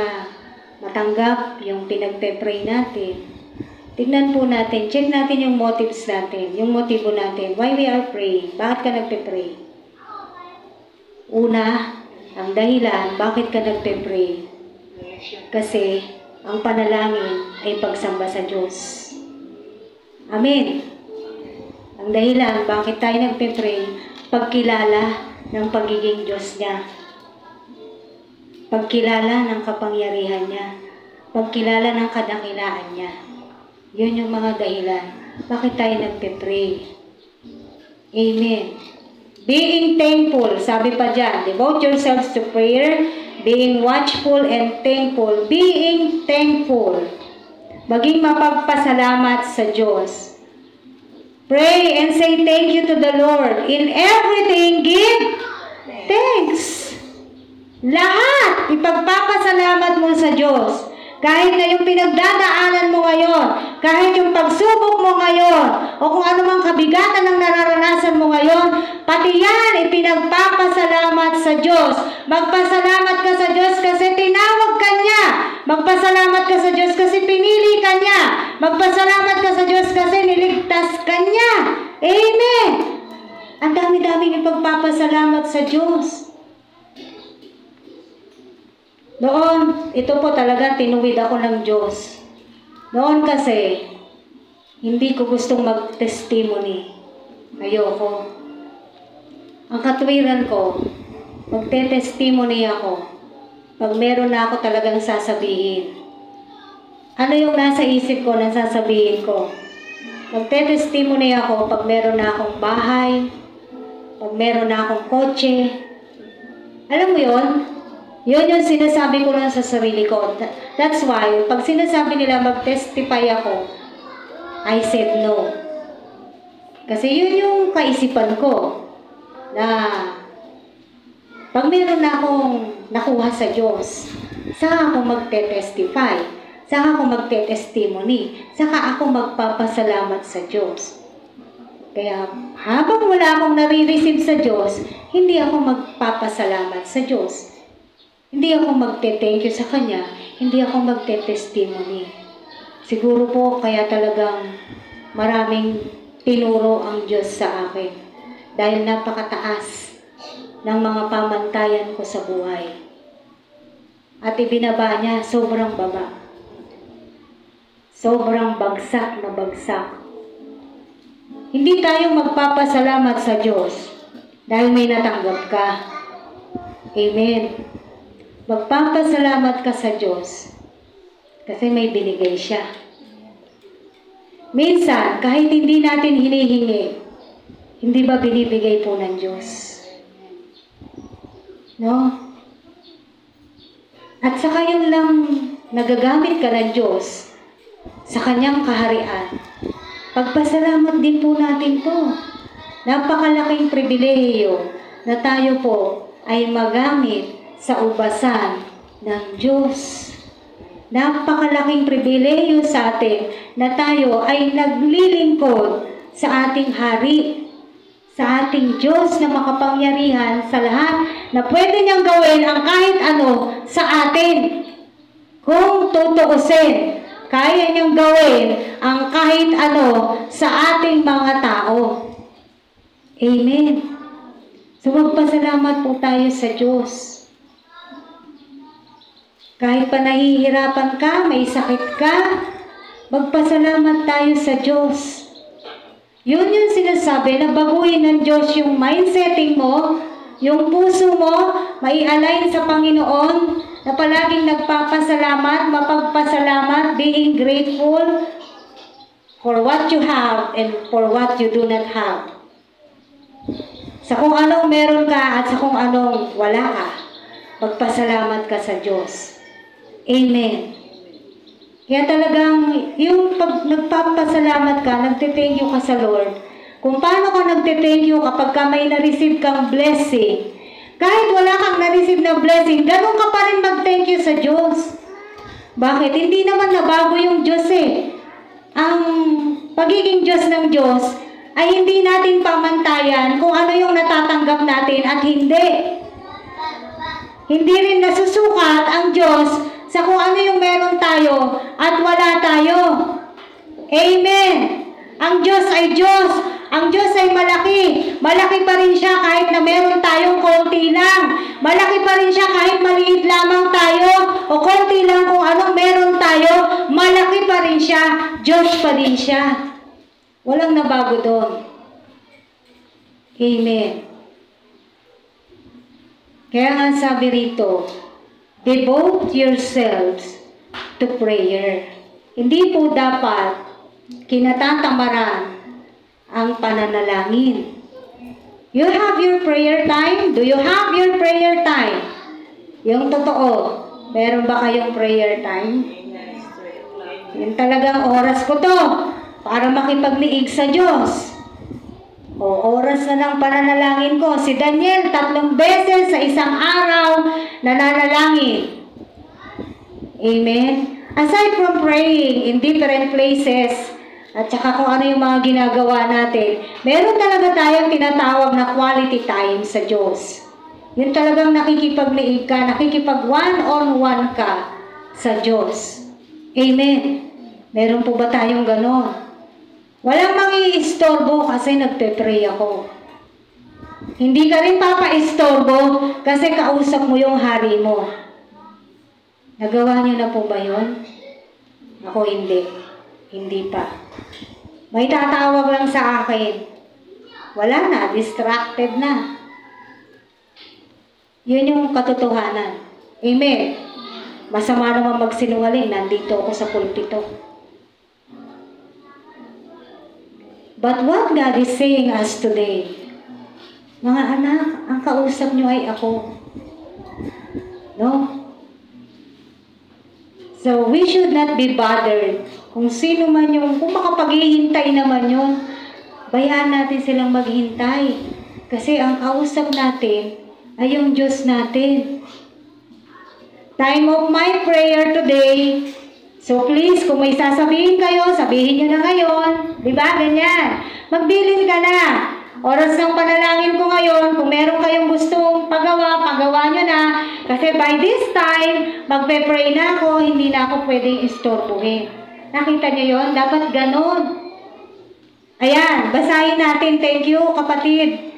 matanggap yung pinagpe-pray natin. Tignan po natin, check natin yung motives natin, yung motibo natin. Why we are praying? Bakit ka nagpe-pray? Una, ang dahilan, bakit ka nagpe-pray? Kasi ang panalangin ay pagsamba sa Diyos. Amen. Ang dahilan, bakit tayo nagpe-pray? Pagkilala ng pagiging Diyos niya. Pagkilala ng kapangyarihan niya. Pagkilala ng kadakilaan niya. Yun yung mga dahilan. Bakit tayo nagpe-pray? Amen. Being thankful, sabi pa dyan, devote yourselves to prayer, being watchful and thankful. Being thankful. Maging mapagpasalamat sa Diyos. Pray and say thank you to the Lord. In everything, give thanks. Lahat, ipagpapasalamat mo sa Diyos. Kahit na yung pinagdadaanan mo ngayon, kahit yung pagsubok mo ngayon, o kung anumang kabigatan ang nararanasan mo ngayon, pati yan ipinagpapasalamat sa Diyos. Magpasalamat ka sa Diyos kasi tinawag ka niya. Magpasalamat ka sa Diyos kasi pinili ka niya. Magpasalamat ka sa Diyos kasi niligtas ka niya. Amen! Ang dami-daming ipagpapasalamat sa Diyos. Noon, ito po talaga tinuwid ako ng Diyos. Noon kasi, hindi ko gustong mag-testimony. Ayoko. Ang katwiran ko, magte-testimony ako pag meron na ako talagang sasabihin. Ano yung nasa isip ko na sasabihin ko? Magte-testimony ako pag meron na akong bahay, pag meron na akong kotse. Alam mo yun? Yun yung sinasabi ko lang sa sarili ko. That's why, pag sinasabi nila mag-testify ako, I said no. Kasi yun yung kaisipan ko. na pag meron na akong nakuha sa Diyos, saka ako magte-testify, saka ako magte-testimony, saka ako magpapasalamat sa Diyos. Kaya habang wala akong nare-receive sa Diyos, hindi ako magpapasalamat sa Diyos. Hindi ako magte-thank you sa Kanya, hindi ako magte-testimony. Siguro po kaya talagang maraming tinuro ang Diyos sa akin dahil napakataas ng mga pamantayan ko sa buhay. At ibinaba niya, sobrang baba. Sobrang bagsak na bagsak. Hindi tayo magpapasalamat sa Diyos dahil may natanggap ka. Amen. Magpapasalamat ka sa Diyos kasi may binigay siya. Minsan, kahit hindi natin hinihingi, hindi ba binibigay po ng Diyos? No? At saka yun lang nagagamit ka ng Diyos sa Kanyang kaharian. Pagpasalamat din po natin po. Napakalaking pribilehiyo na tayo po ay magamit sa ubasan ng Diyos. Napakalaking pribilehiyo sa atin na tayo ay naglilingkod sa ating hari, sa ating Diyos na makapangyarihan sa lahat na pwede niyang gawin ang kahit ano sa atin. Kung tutuusin, kaya niyang gawin ang kahit ano sa ating mga tao. Amen. So magpasalamat po tayo sa Diyos. Kahit pa nahihirapan ka, may sakit ka, magpasalamat tayo sa Diyos. Yun yung sinasabi na baguhin ng Diyos yung mindsetting mo, yung puso mo, mai-align sa Panginoon, na palaging nagpapasalamat, mapagpasalamat, being grateful for what you have and for what you do not have. Sa kung anong meron ka at sa kung anong wala ka, magpasalamat ka sa Diyos. Amen. Kaya talagang yung pag nagpapasalamat ka, nagte-thank you ka sa Lord. Kung paano ka nagte-thank you kapag ka may na-receive kang blessing, kahit wala kang na-receive na blessing, ganun ka pa rin mag-thank you sa Diyos. Bakit? Hindi naman nabago yung Diyos eh. Ang pagiging Diyos ng Diyos ay hindi natin pamantayan kung ano yung natatanggap natin at hindi. Hindi rin nasusukat ang Diyos sa kung ano yung meron tayo at wala tayo. Amen. Ang Diyos ay Diyos. Ang Diyos ay malaki. Malaki pa rin siya kahit na meron tayong konti lang. Malaki pa rin siya kahit maliit lamang tayo o konti lang kung anong meron tayo. Malaki pa rin siya. Diyos pa rin siya. Walang nabago doon. Amen. Kaya nga sabi rito, devote yourselves to prayer. Hindi po dapat kinatatamaran ang pananalangin. You have your prayer time? Do you have your prayer time? Yung totoo, meron ba kayong prayer time? Yung talagang oras ko to para makipagniig sa Diyos. O oras na ng pananalangin ko. Si Daniel, 3 beses sa isang araw nananalangin. Amen? Aside from praying in different places, at saka kung ano yung mga ginagawa natin, meron talaga tayong tinatawag na quality time sa Diyos. Yun talagang nakikipagniig ka, nakikipag one-on-one ka sa Diyos. Amen? Meron po ba tayong ganon? Walang mangi-istorbo kasi nagpe-pray ako. Hindi ka rin papa-istorbo kasi kausap mo yung hari mo. Nagawa niyo na po ba yun? Ako hindi. Hindi pa. May tatawag lang sa akin. Wala na, distracted na. Yun yung katotohanan. Amen. Masama naman magsinungaling, nandito ako sa pulpito. But what God is saying us today, mga anak, ang kausap nyo ay ako. No? So, we should not be bothered. Kung sino man yung, kung makapaghihintay naman yun, bayaan natin silang maghintay. Kasi ang kausap natin ay yung Diyos natin. Time of my prayer today. So please, kung may sasabihin kayo, sabihin nyo na ngayon. Diba? Ganyan. Magbilin ka na. Oras ng panalangin ko ngayon, kung meron kayong gustong pagawa, pagawa nyo na. Kasi by this time, magpe-pray na ako, hindi na ako pwedeng istorbohin. Nakita nyo yon? Dapat ganon. Ayan, basahin natin. Thank you, kapatid.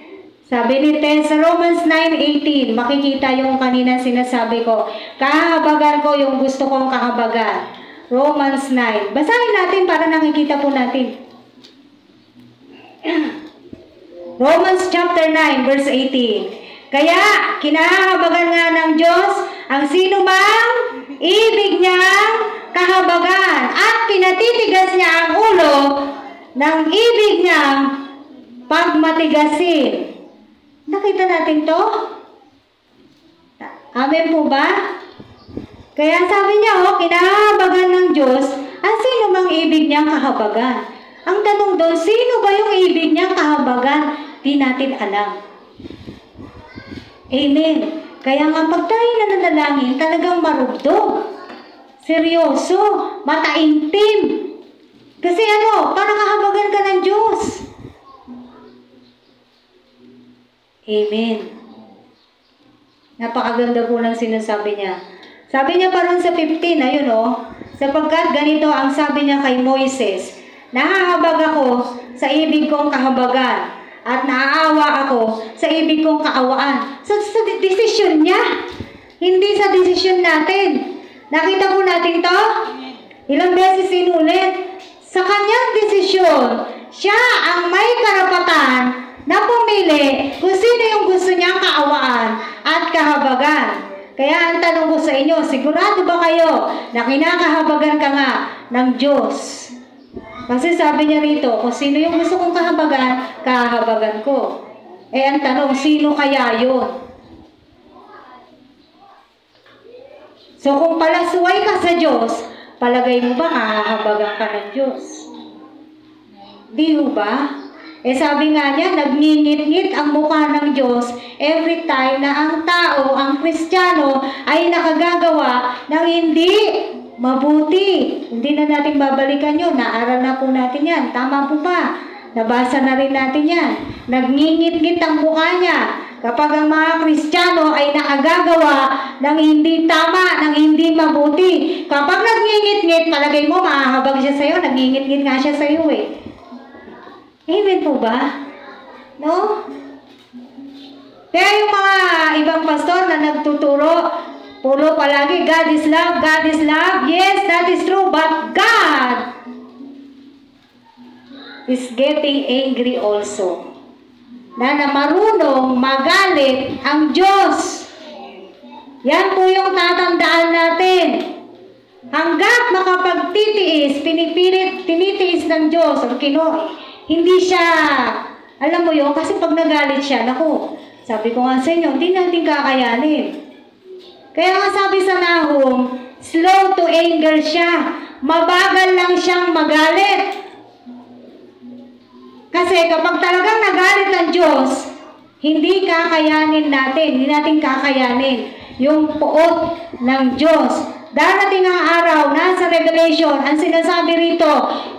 Sabi ni Tess, sa Romans 9:18, makikita yung kanina sinasabi ko. Kahabagan ko yung gusto kong kahabagan. Romans 9. Basahin natin para nakikita po natin. Romans chapter 9, verse 18. Kaya, kinahabagan nga ng Diyos ang sino mang ibig niyang kahabagan at pinatitigas niya ang ulo ng ibig niyang pagmatigasin. Nakita natin to? Amen po ba? Kaya sabi niya, kinahabagan ng Diyos ang sino mang ibig niyang kahabagan. Ang tanong doon, sino ba yung ibig niyang kahabagan? Di natin alam. Amen. Kaya nga pag tayo nananalangin, talagang marugdog. Seryoso. Mataimtim. Kasi parang kahabagan ka ng Diyos. Amen. Napakaganda po ng sinasabi niya. Sabi niya parang sa 15, ayun sapagkat ganito ang sabi niya kay Moises, nahahabag ako sa ibig kong kahabagan at naaawa ako sa ibig kong kaawaan. Sa desisyon niya, hindi sa desisyon natin. Nakita po natin to? Ilang beses inulit. Sa kanyang desisyon, siya ang may karapatan na pumili kung sino yung gusto niyang kaawaan at kahabagan. Kaya ang tanong ko sa inyo, sigurado ba kayo na kinakahabagan ka nga ng Diyos? Kasi sabi niya rito, kung sino yung gusto kong kahabagan, kahabagan ko. Ang tanong, sino kaya yun? So kung palasuway ka sa Diyos, palagay mo ba kahabagan ka ng Diyos? Di ba? Sabi nga niya, nagngingit-ngit ang mukha ng Diyos every time na ang tao, ang Kristiyano, ay nakagagawa ng hindi mabuti. Hindi na natin babalikan yun. Naaral na po natin yan. Tama po ba? Nabasa na rin natin yan. Nagngingit-ngit ang mukha niya. Kapag ang mga Kristiyano ay nakagagawa ng hindi tama, ng hindi mabuti. Kapag nagngingit-ngit, palagay mo, mahahabag siya sa'yo. Nagngingit-ngit nga siya sa'yo Amen po ba? No? Kaya yung mga ibang pastor na nagtuturo, puro palagi, God is love, God is love. Yes, that is true. But God is getting angry also. Na marunong magalit ang Diyos. Yan po yung tatandaan natin. Hanggat makapagtitiis, tinitiis ng Diyos, hindi siya, alam mo yun, kasi pag nagalit siya, naku, sabi ko nga sa inyo, hindi natin kakayanin. Kaya nga sabi sa Nahum, slow to anger siya, mabagal lang siyang magalit. Kasi kapag talagang nagalit ang Diyos, hindi kakayanin natin, hindi natin kakayanin yung puot ng Diyos. Darating ang araw, nasa Revelation, ang sinasabi rito,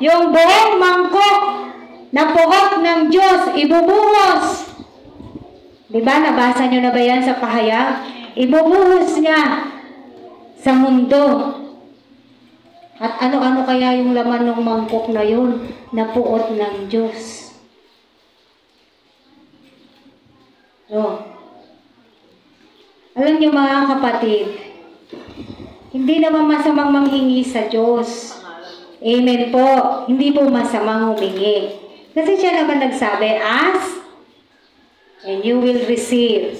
yung buong mangkok na puot ng Diyos, ibubuhos. Diba, nabasa nyo na ba yan sa pahayag? Ibubuhos niya sa mundo. At ano-ano kaya yung laman ng mangkok na yun, na puot ng Diyos? Alam niyo mga kapatid, hindi naman masamang manghingi sa Diyos. Amen po. Hindi po masamang humingi. Kasi siya naman nagsabi, ask and you will receive.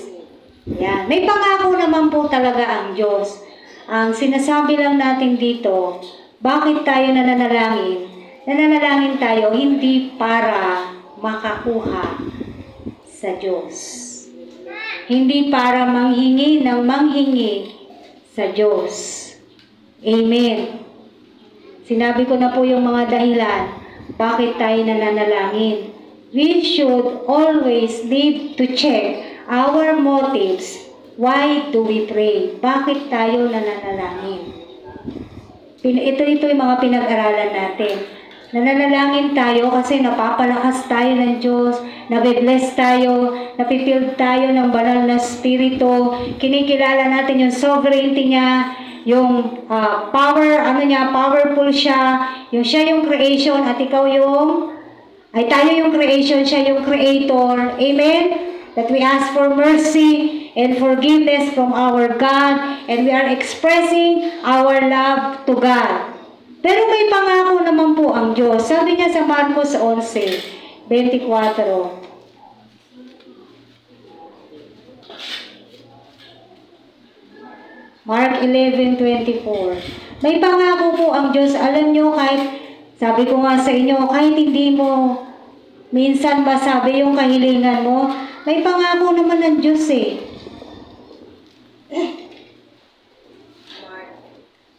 Yan. May pangako naman po talaga ang Diyos. Ang sinasabi lang natin dito, bakit tayo nananalangin? Nananalangin tayo hindi para makakuha sa Diyos. Hindi para manghingi ng manghingi sa Diyos. Amen. Sinabi ko na po yung mga dahilan bakit tayo nananalangin. we should always need to check our motives. Why do we pray? Bakit tayo nananalangin? Ito yung mga pinag-aralan natin. Nananalangin tayo kasi napapalakas tayo ng Diyos, nabibless tayo, napipild tayo ng banal na spirito, kinikilala natin yung sovereignty niya, yung powerful siya, siya yung creation at ikaw tayo yung creation, siya yung creator. Amen? That we ask for mercy and forgiveness from our God and we are expressing our love to God. Pero may pangako naman po ang Diyos. Sabi niya sa Marcos 11:24. Mark 11:24. May pangako po ang Diyos. Alam niyo, kahit, sabi ko nga sa inyo, kahit hindi mo minsan masabi yung kahilingan mo, may pangako naman ng Diyos eh.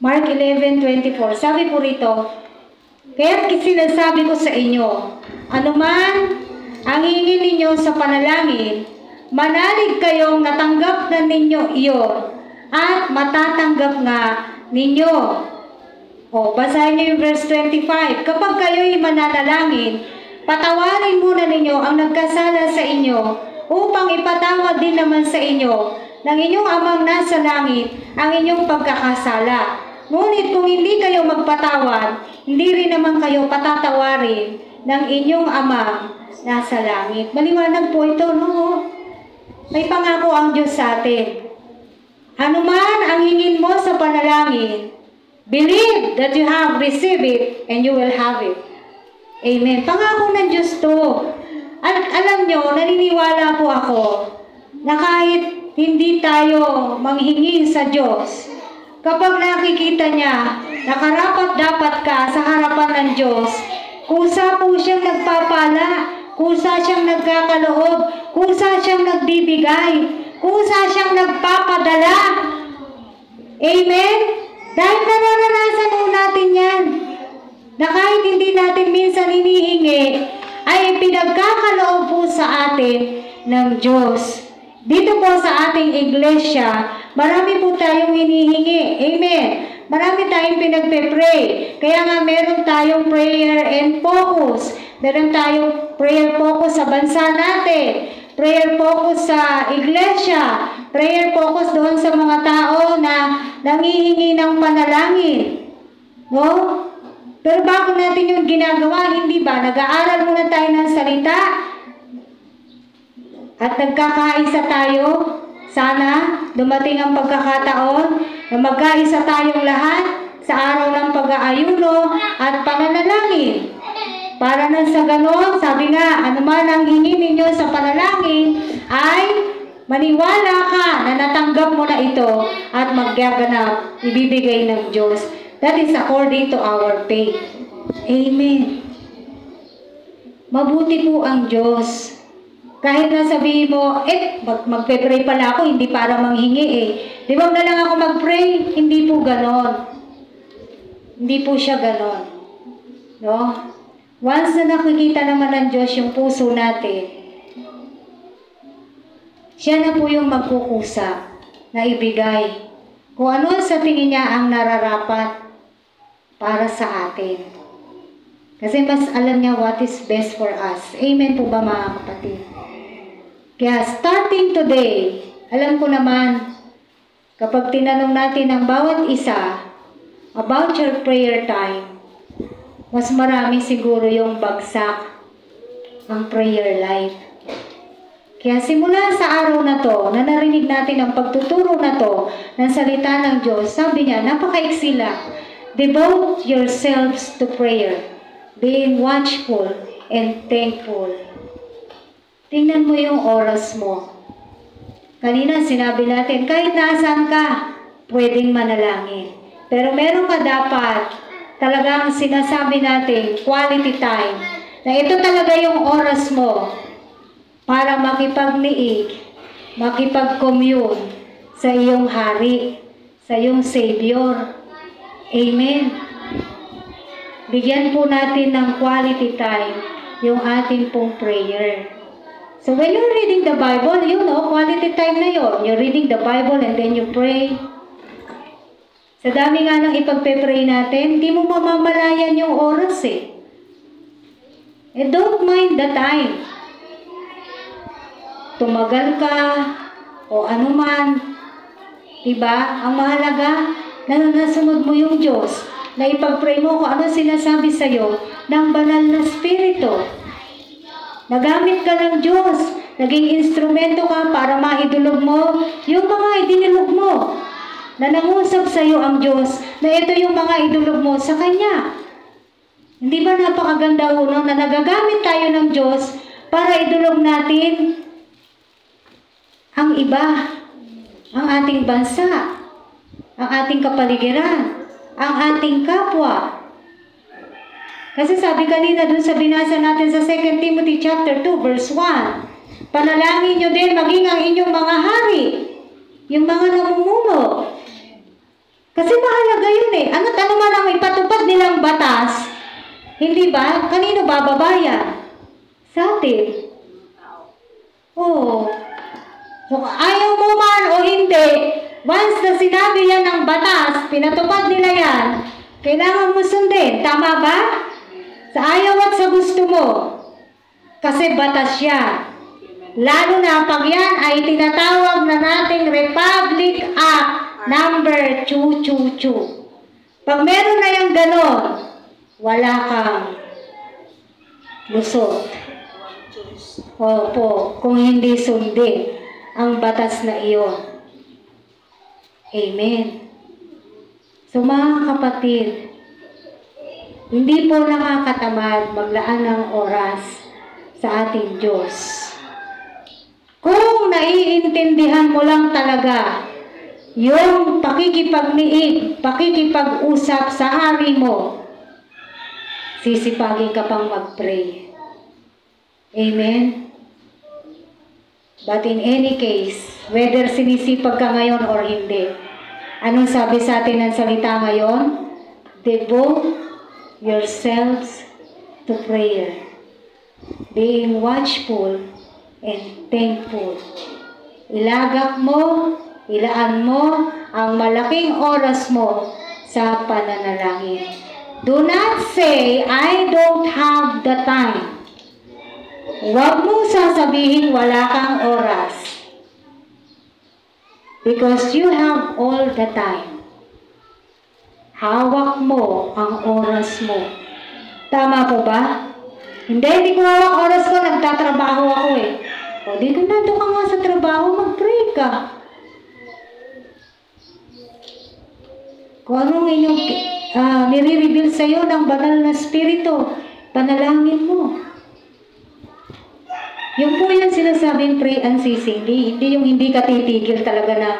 Mark 11:24. Sabi po rito, kaya't sinasabi ko sa inyo, anuman ang hingin ninyo sa panalangin, manalig kayong natanggap na ninyo iyon at matatanggap nga ninyo. Basahin niyo yung verse 25. Kapag kayo'y mananalangin, patawarin muna ninyo ang nagkasala sa inyo upang ipatawad din naman sa inyo ng inyong amang nasa langit ang inyong pagkakasala. Ngunit kung hindi kayo magpatawad, hindi rin naman kayo patatawarin ng inyong amang nasa langit. Maliwanag po ito, no? May pangako ang Diyos sa atin. Anuman ang hingin mo sa panalangin, believe that you have received it and you will have it. Amen. Pangako ng Diyos to. At alam nyo, naniniwala po ako na kahit hindi tayo manghingi sa Diyos, kapag nakikita niya, nakarapat dapat ka sa harapan ng Diyos, kusa po siyang nagpapala, kusa siyang nagkakaloob, kusa siyang nagbibigay, kusa siyang nagpapadala. Amen? Dahil nararanasan po natin yan, na kahit hindi natin minsan hinihingi, ay pinagkakaloob po sa atin ng Diyos. Dito po sa ating iglesia, marami po tayong hinihingi. Amen. Marami tayong pinagpe-pray. Kaya nga meron tayong prayer and focus. Meron tayong prayer focus sa bansa natin. Prayer focus sa iglesia. Prayer focus doon sa mga tao na nangihingi ng panalangin. No? Pero bago natin yung ginagawa, hindi ba? Nag-aaral muna tayo ng salita at nagkakaisa tayo. Sana dumating ang pagkakataon na magkaisa tayong lahat sa araw ng pag-aayuno at pananalangin. Para na sa ganon, sabi nga, anuman ang hingin ninyo sa panalangin ay maniwala ka na natanggap mo na ito at maggaganap, ibibigay ng Diyos. That is according to our faith. Amen. Mabuti po ang Diyos. Kahit na sabihin mo, magpe-pray pala ako, hindi para manghingi eh. Di ba na lang ako mag-pray? Hindi po ganon. Hindi po siya ganon. No? Once na nakikita naman ng Diyos yung puso natin, siya na po yung magkukusa na ibigay kung ano sa tingin niya ang nararapat para sa atin. Kasi mas alam niya what is best for us. Amen po ba mga kapatid? Kaya starting today, alam ko naman, kapag tinanong natin ang bawat isa about your prayer time, mas marami siguro yung bagsak ang prayer life. Kaya simula sa araw na to, na narinig natin ang pagtuturo na to ng salita ng Diyos, sabi niya, napakaiksi lang. Devote yourselves to prayer, being watchful and thankful. Tingnan mo yung oras mo. Kanina sinabi natin, kahit nasaan ka, pwedeng manalangin. Pero meron ka dapat talagang sinasabi natin, quality time, na ito talaga yung oras mo para makipagniig, makipag-commune sa iyong hari, sa iyong Savior. Amen. Bigyan po natin ng quality time yung ating pong prayer. So when you're reading the Bible, quality time na yun. You're reading the Bible and then you pray. Sa dami nga ng ipagpe-pray natin, hindi mo mamamalayan yung oras eh. And don't mind the time. Tumagal ka, o anuman. Diba? Ang mahalaga, nasunod mo yung Diyos, na ipag-pray mo kung ano sinasabi sa'yo ng banal na Espiritu. Nagamit ka ng Diyos, naging instrumento ka para maidulog mo yung mga idinulog mo. Na nangusap sa'yo ang Diyos na ito yung mga idulog mo sa Kanya. Hindi ba napakaganda na nagagamit tayo ng Diyos para idulog natin ang iba, ang ating bansa, ang ating kapaligiran, ang ating kapwa. Kasi sabi kanina dun sa binasa natin sa 2 Timothy chapter 2 verse 1, panalangin nyo din maging ang inyong mga hari, yung mga namumuno. Kasi mahalaga yun eh. Ano man ang ipatupad nilang batas, hindi ba? Kanino bababayan? Sa atin. Oo. So, ayaw mo man o hindi, once na sinabi yan ng batas, pinatupad nila yan, kailangan mo sundin. Tama ba? Sa ayaw at sa gusto mo. Kasi batas yan. Lalo na pag yan ay tinatawag na nating Republic Act number 222. Pag meron na yung ganon, wala kang lusot. Opo, kung hindi sundin ang batas na iyon. Amen. So mga kapatid, hindi po nakakatamad maglaan ng oras sa ating Diyos. Kung naiintindihan mo lang talaga yung pakikipagniig, pakikipag-usap sa hari mo, sisipagin ka pang mag-pray. Amen? But in any case, whether sinisipag ka ngayon or hindi, anong sabi sa atin ng salita ngayon? Devote yourselves to prayer, being watchful and thankful. Ilagak mo, ilaan mo ang malaking oras mo sa pananalangin. Do not say, I don't have the time. Huwag mong sasabihin wala kang oras. Because you have all the time. Hawak mo ang oras mo. Tama po ba? Hindi ko hawak oras ko, nagtatrabaho ako eh. O di kung nandun ka nga sa trabaho, mag-pray ka. Kung anong inyong nire-reveal sa'yo ng banal na Espiritu, panalangin mo. Yung po yung sinasabing pray unceasingly, hindi yung hindi ka titigil talaga na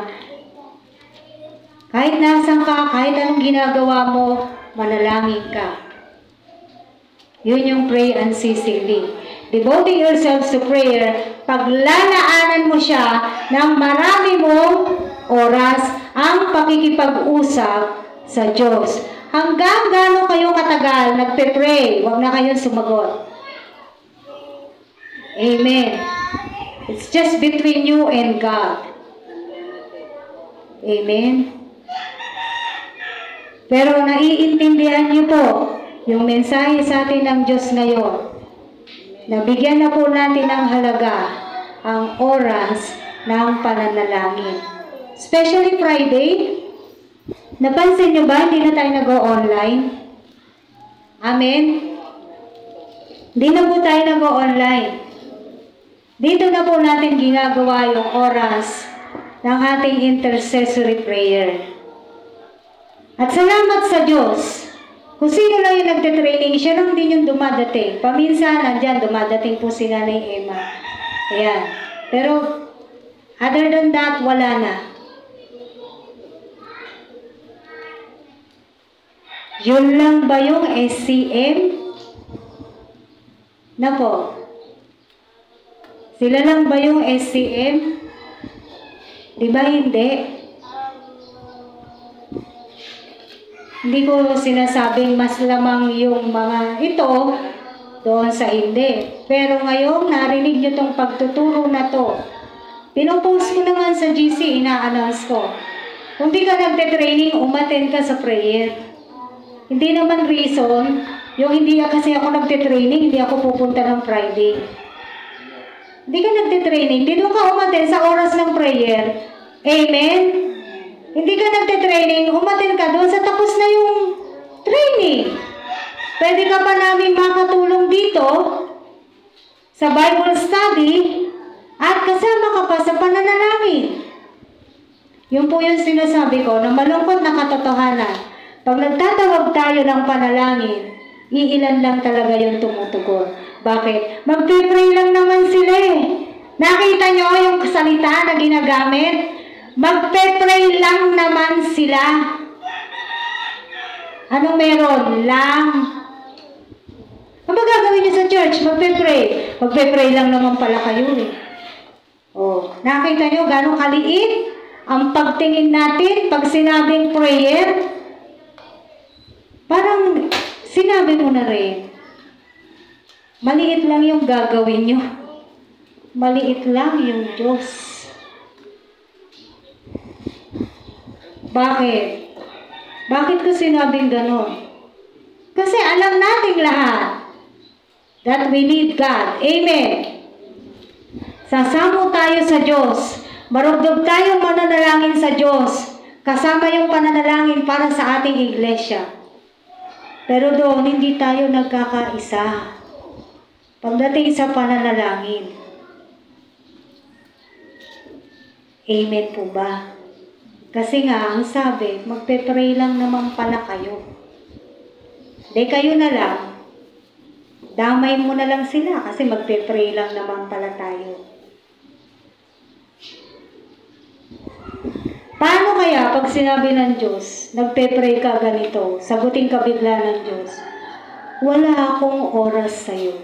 kahit nasan ka, kahit anong ginagawa mo, manalangin ka. Yun yung pray unceasingly. Devoting yourselves to prayer, paglalaanan mo siya ng marami mong oras ang pakikipag-usap sa Diyos. Hanggang gano'n kayo katagal nagpe-pray, huwag na kayong sumagot. Amen. It's just between you and God. Amen. Pero naiintindihan niyo po yung mensahe sa atin ng Diyos ngayon. Nabigyan na po natin ng halaga ang oras ng pananalangin. Especially Friday. Napansin niyo ba, hindi na tayo nag-o-online? Amen? Hindi na po tayo nag-o-online. Dito na po natin ginagawa yung oras ng ating intercessory prayer. At salamat sa Diyos. Kung sino lang yung nagte-training, siya lang din yung dumadating. Paminsan, nandyan, dumadating po si Nanay Emma. Ayan. Pero, other than that, wala na. Yun lang ba yung SCM? Na po? Sila lang ba yung SCM? Di ba hindi? Hindi ko sinasabing mas lamang yung mga ito doon sa hindi. Pero ngayon, narinig nyo tong pagtuturo na to. Pinopost ko naman sa GC, ina-announce ko. Kung di ka nagte-training, umattend ka sa prayer. Hindi naman reason, yung hindi kasi ako nagte-training, hindi ako pupunta ng Friday. Hindi ka nagte-training, dito ka umattend sa oras ng prayer. Amen? Hindi ka nagte-training, umattend ka doon sa tapos na yung training. Pwede ka pa namin makatulong dito sa Bible study at kasama ka pa sa pananalangin. Yun po yung sinasabi ko na malungkot na katotohanan. Pag nagtatawag tayo ng panalangin, iilan lang talaga yung tumutugon. Bakit? Magpipray lang naman sila eh. Nakita nyo yung salita na ginagamit? Magpipray lang naman sila. Anong meron? Lang. Ano ba gagawin nyo sa church? Magpipray. Magpipray lang naman pala kayo eh. Oh, nakita nyo gano'ng kaliit ang pagtingin natin pag sinabing prayer? Parang sinabi mo na rin. Maliit lang yung gagawin nyo. Maliit lang yung Diyos. Bakit? Bakit ko sinabing gano'n? Kasi alam nating lahat that we need God. Amen. Sasamo tayo sa Diyos. Marugdog tayong mananalangin sa Diyos. Kasama yung pananalangin para sa ating iglesia. Pero doon, hindi tayo nagkakaisa. Pagdating sa pananalangin. Amen po ba? Kasi nga, ang sabi, magpe-pray lang naman pala kayo. Di kayo na lang. Damay mo na lang sila kasi magpe-pray lang naman pala tayo. Paano kaya pag sinabi ng Diyos, nagpe-pray ka ganito, sagutin ka bigla ng Diyos, wala akong oras sa'yo.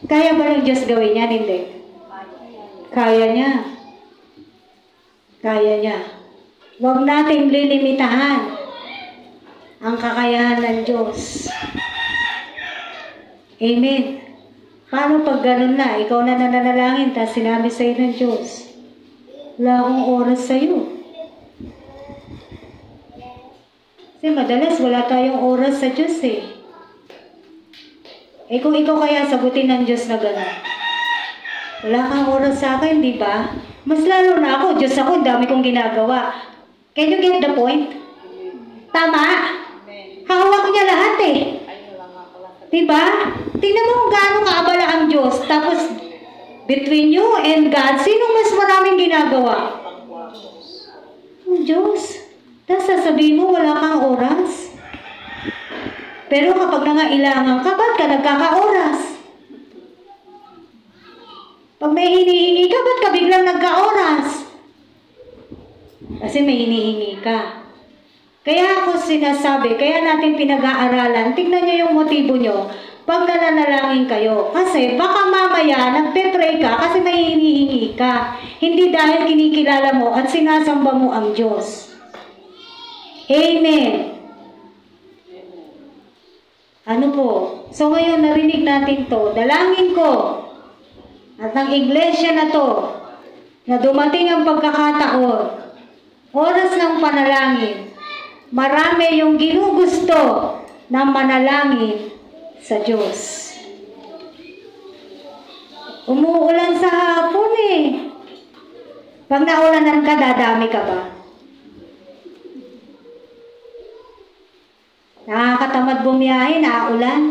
Kaya ba ng Diyos gawin yan? Hindi. Kaya niya. Kaya niya. Huwag nating lilimitahan ang kakayahan ng Diyos. Amen. Paano pag ganun na, ikaw na nananalangin, tapos sinabi sa'yo ng Diyos, wala akong oras sa'yo. Kasi madalas wala tayong oras sa Diyos eh. Eh kung ikaw kaya sagutin ng Diyos na gano'n, wala kang oras sa akin, di ba? Mas lalo na ako, Diyos ako, dami kong ginagawa. Can you get the point? Tama? Hawak niya lahat eh. Diba? Tingnan mo kung gaano kaabala ang Diyos. Tapos, between you and God, sino mas maraming ginagawa? Ang Diyos. Tapos sasabihin mo, wala kang oras. Pero kapag nangailangan ka, ba't ka nagkaka-oras? Pag may hinihingi ka, ba't ka biglang nagka-oras? Kasi may hinihingi ka. Kaya ako sinasabi, kaya natin pinag-aaralan, tignan nyo yung motibo nyo pag nananalangin kayo. Kasi baka mamaya nagpe-pray ka kasi may hinihingi ka. Hindi dahil kinikilala mo at sinasamba mo ang Diyos. Amen. Ano po? So ngayon narinig natin to. Dalangin ko at ng iglesia na to na dumating ang pagkakataon, oras ng panalangin, marami yung ginugusto na manalangin sa Diyos. Umuulan sa hapon eh. Pag naulanan ka, dadami ka ba? Nakakatamad bumiyahe, naulan.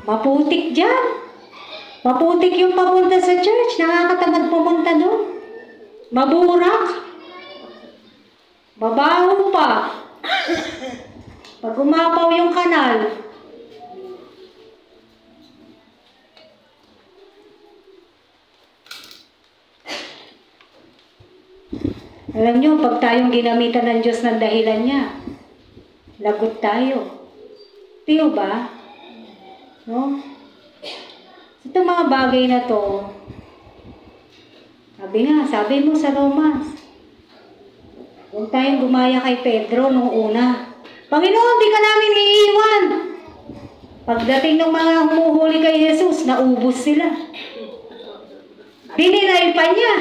Maputik dyan. Maputik yung papunta sa church. Nakakatamad pumunta doon. Maburak. Mabaho pa. Pag umapaw yung kanal. Alam nyo, pag tayong ginamitan ng Diyos ng dahilan niya, lagot tayo. Tiyo ba? No? Itong mga bagay na to, sabi mo sa Romas, Huwag tayong gumaya kay Pedro nung una. Panginoon, di ka namin iiwan. Pagdating ng mga humuhuli kay Jesus, naubos sila. Dininay pa niya.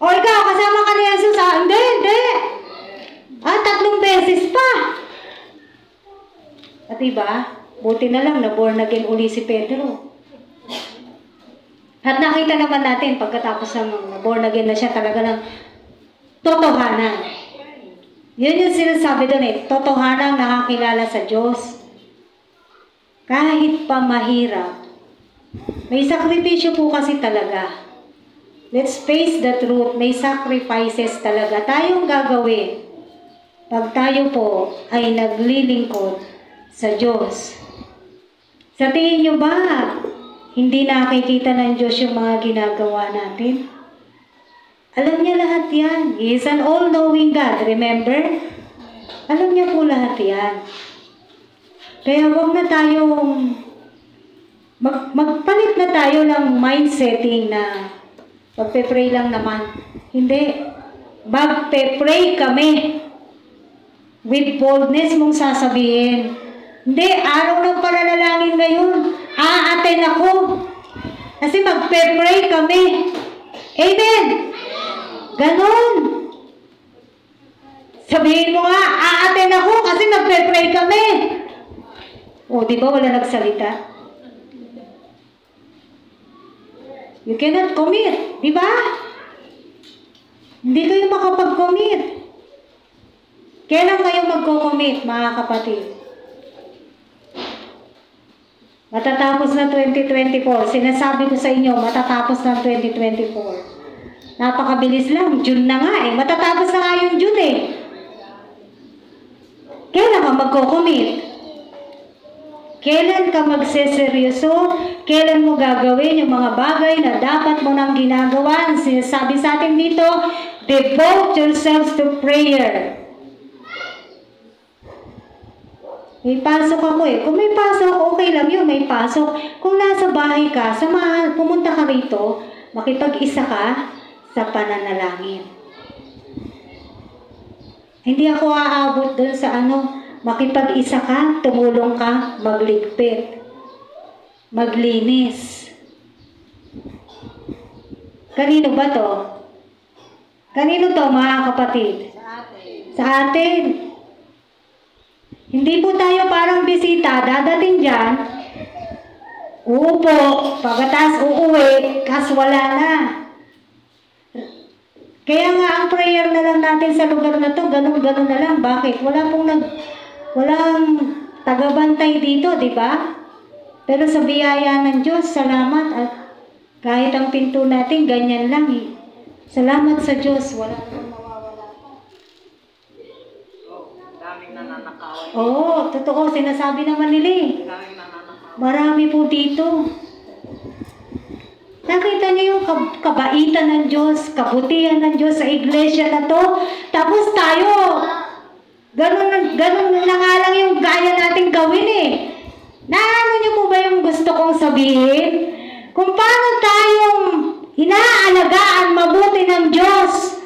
O ikaw, kasama ka ni Jesus, ha? Hindi. 3 beses pa. At diba, buti na lang na born again uli si Pedro. At nakita naman natin, pagkatapos ng born again na siya, talaga ng totohanan. Yun yung sinasabi doon totohanan nakakilala sa Diyos. Kahit pa mahirap, may sakripisyo po kasi talaga. Let's face the truth, may sacrifices talaga tayong gagawin pag tayo po ay naglilingkod sa Diyos. Sa tingin nyo ba, hindi nakikita ng Diyos yung mga ginagawa natin? Alam niya lahat yan. He is an all-knowing God, remember? Alam niya po lahat yan. Kaya huwag na tayong magpalit na tayo ng mindsetting na magpe-pray lang naman. Hindi. Magpe-pray kami. With boldness mong sasabihin. Hindi, araw ng pananalangin ngayon. Aaten ako. Kasi magpe-pray kami. Amen. Ganon. Sabihin mo nga, aaten ako kasi magpe-pray kami. O, di ba wala nagsalita? You cannot commit, di ba? Hindi kayo makapag-commit. Kailan kayo magko-commit, mga kapatid? Matatapos na 2024. Sinasabi ko sa inyo, matatapos na 2024. Napakabilis lang. June na nga eh. Matatapos na nga yung June eh. Kailan ka magko-commit? Kailan ka magseseryoso? Kailan mo gagawin yung mga bagay na dapat mo nang ginagawa? Ang sinasabi sa atin dito, devote yourselves to prayer. May pasok ako eh. Kung may pasok, okay lang yun, may pasok. Kung nasa bahay ka, samahan, pumunta ka rito, makipag-isa ka sa pananalangin. Hindi ako aabot doon sa makipag-isa ka, tumulong ka, magligpit, maglinis. Kanino ba to? Kanino to, mga kapatid? Sa atin. Hindi po tayo parang bisita, dadating dyan, uupo, pagkatas uuwi, kas wala na. Kaya nga ang prayer na lang natin sa lugar na to, ganun-ganun na lang. Bakit? Walang tagabantay dito, di ba? Pero sa biyaya ng Diyos, salamat at kahit ang pinto natin, ganyan lang eh. Salamat sa Diyos, wala nang mawawala. Daming nananakawan. Oo, totoo, sinasabi naman nila eh. Daming nananakawan. Marami po dito. Nakita niyo yung kabaitan ng Diyos, kabutihan ng Diyos sa iglesia na to. Tapos tayo, ganun na nga lang yung gaya natin gawin eh. Naano niyo po ba yung gusto kong sabihin? Kung paano tayong inaalagaan mabuti ng Diyos.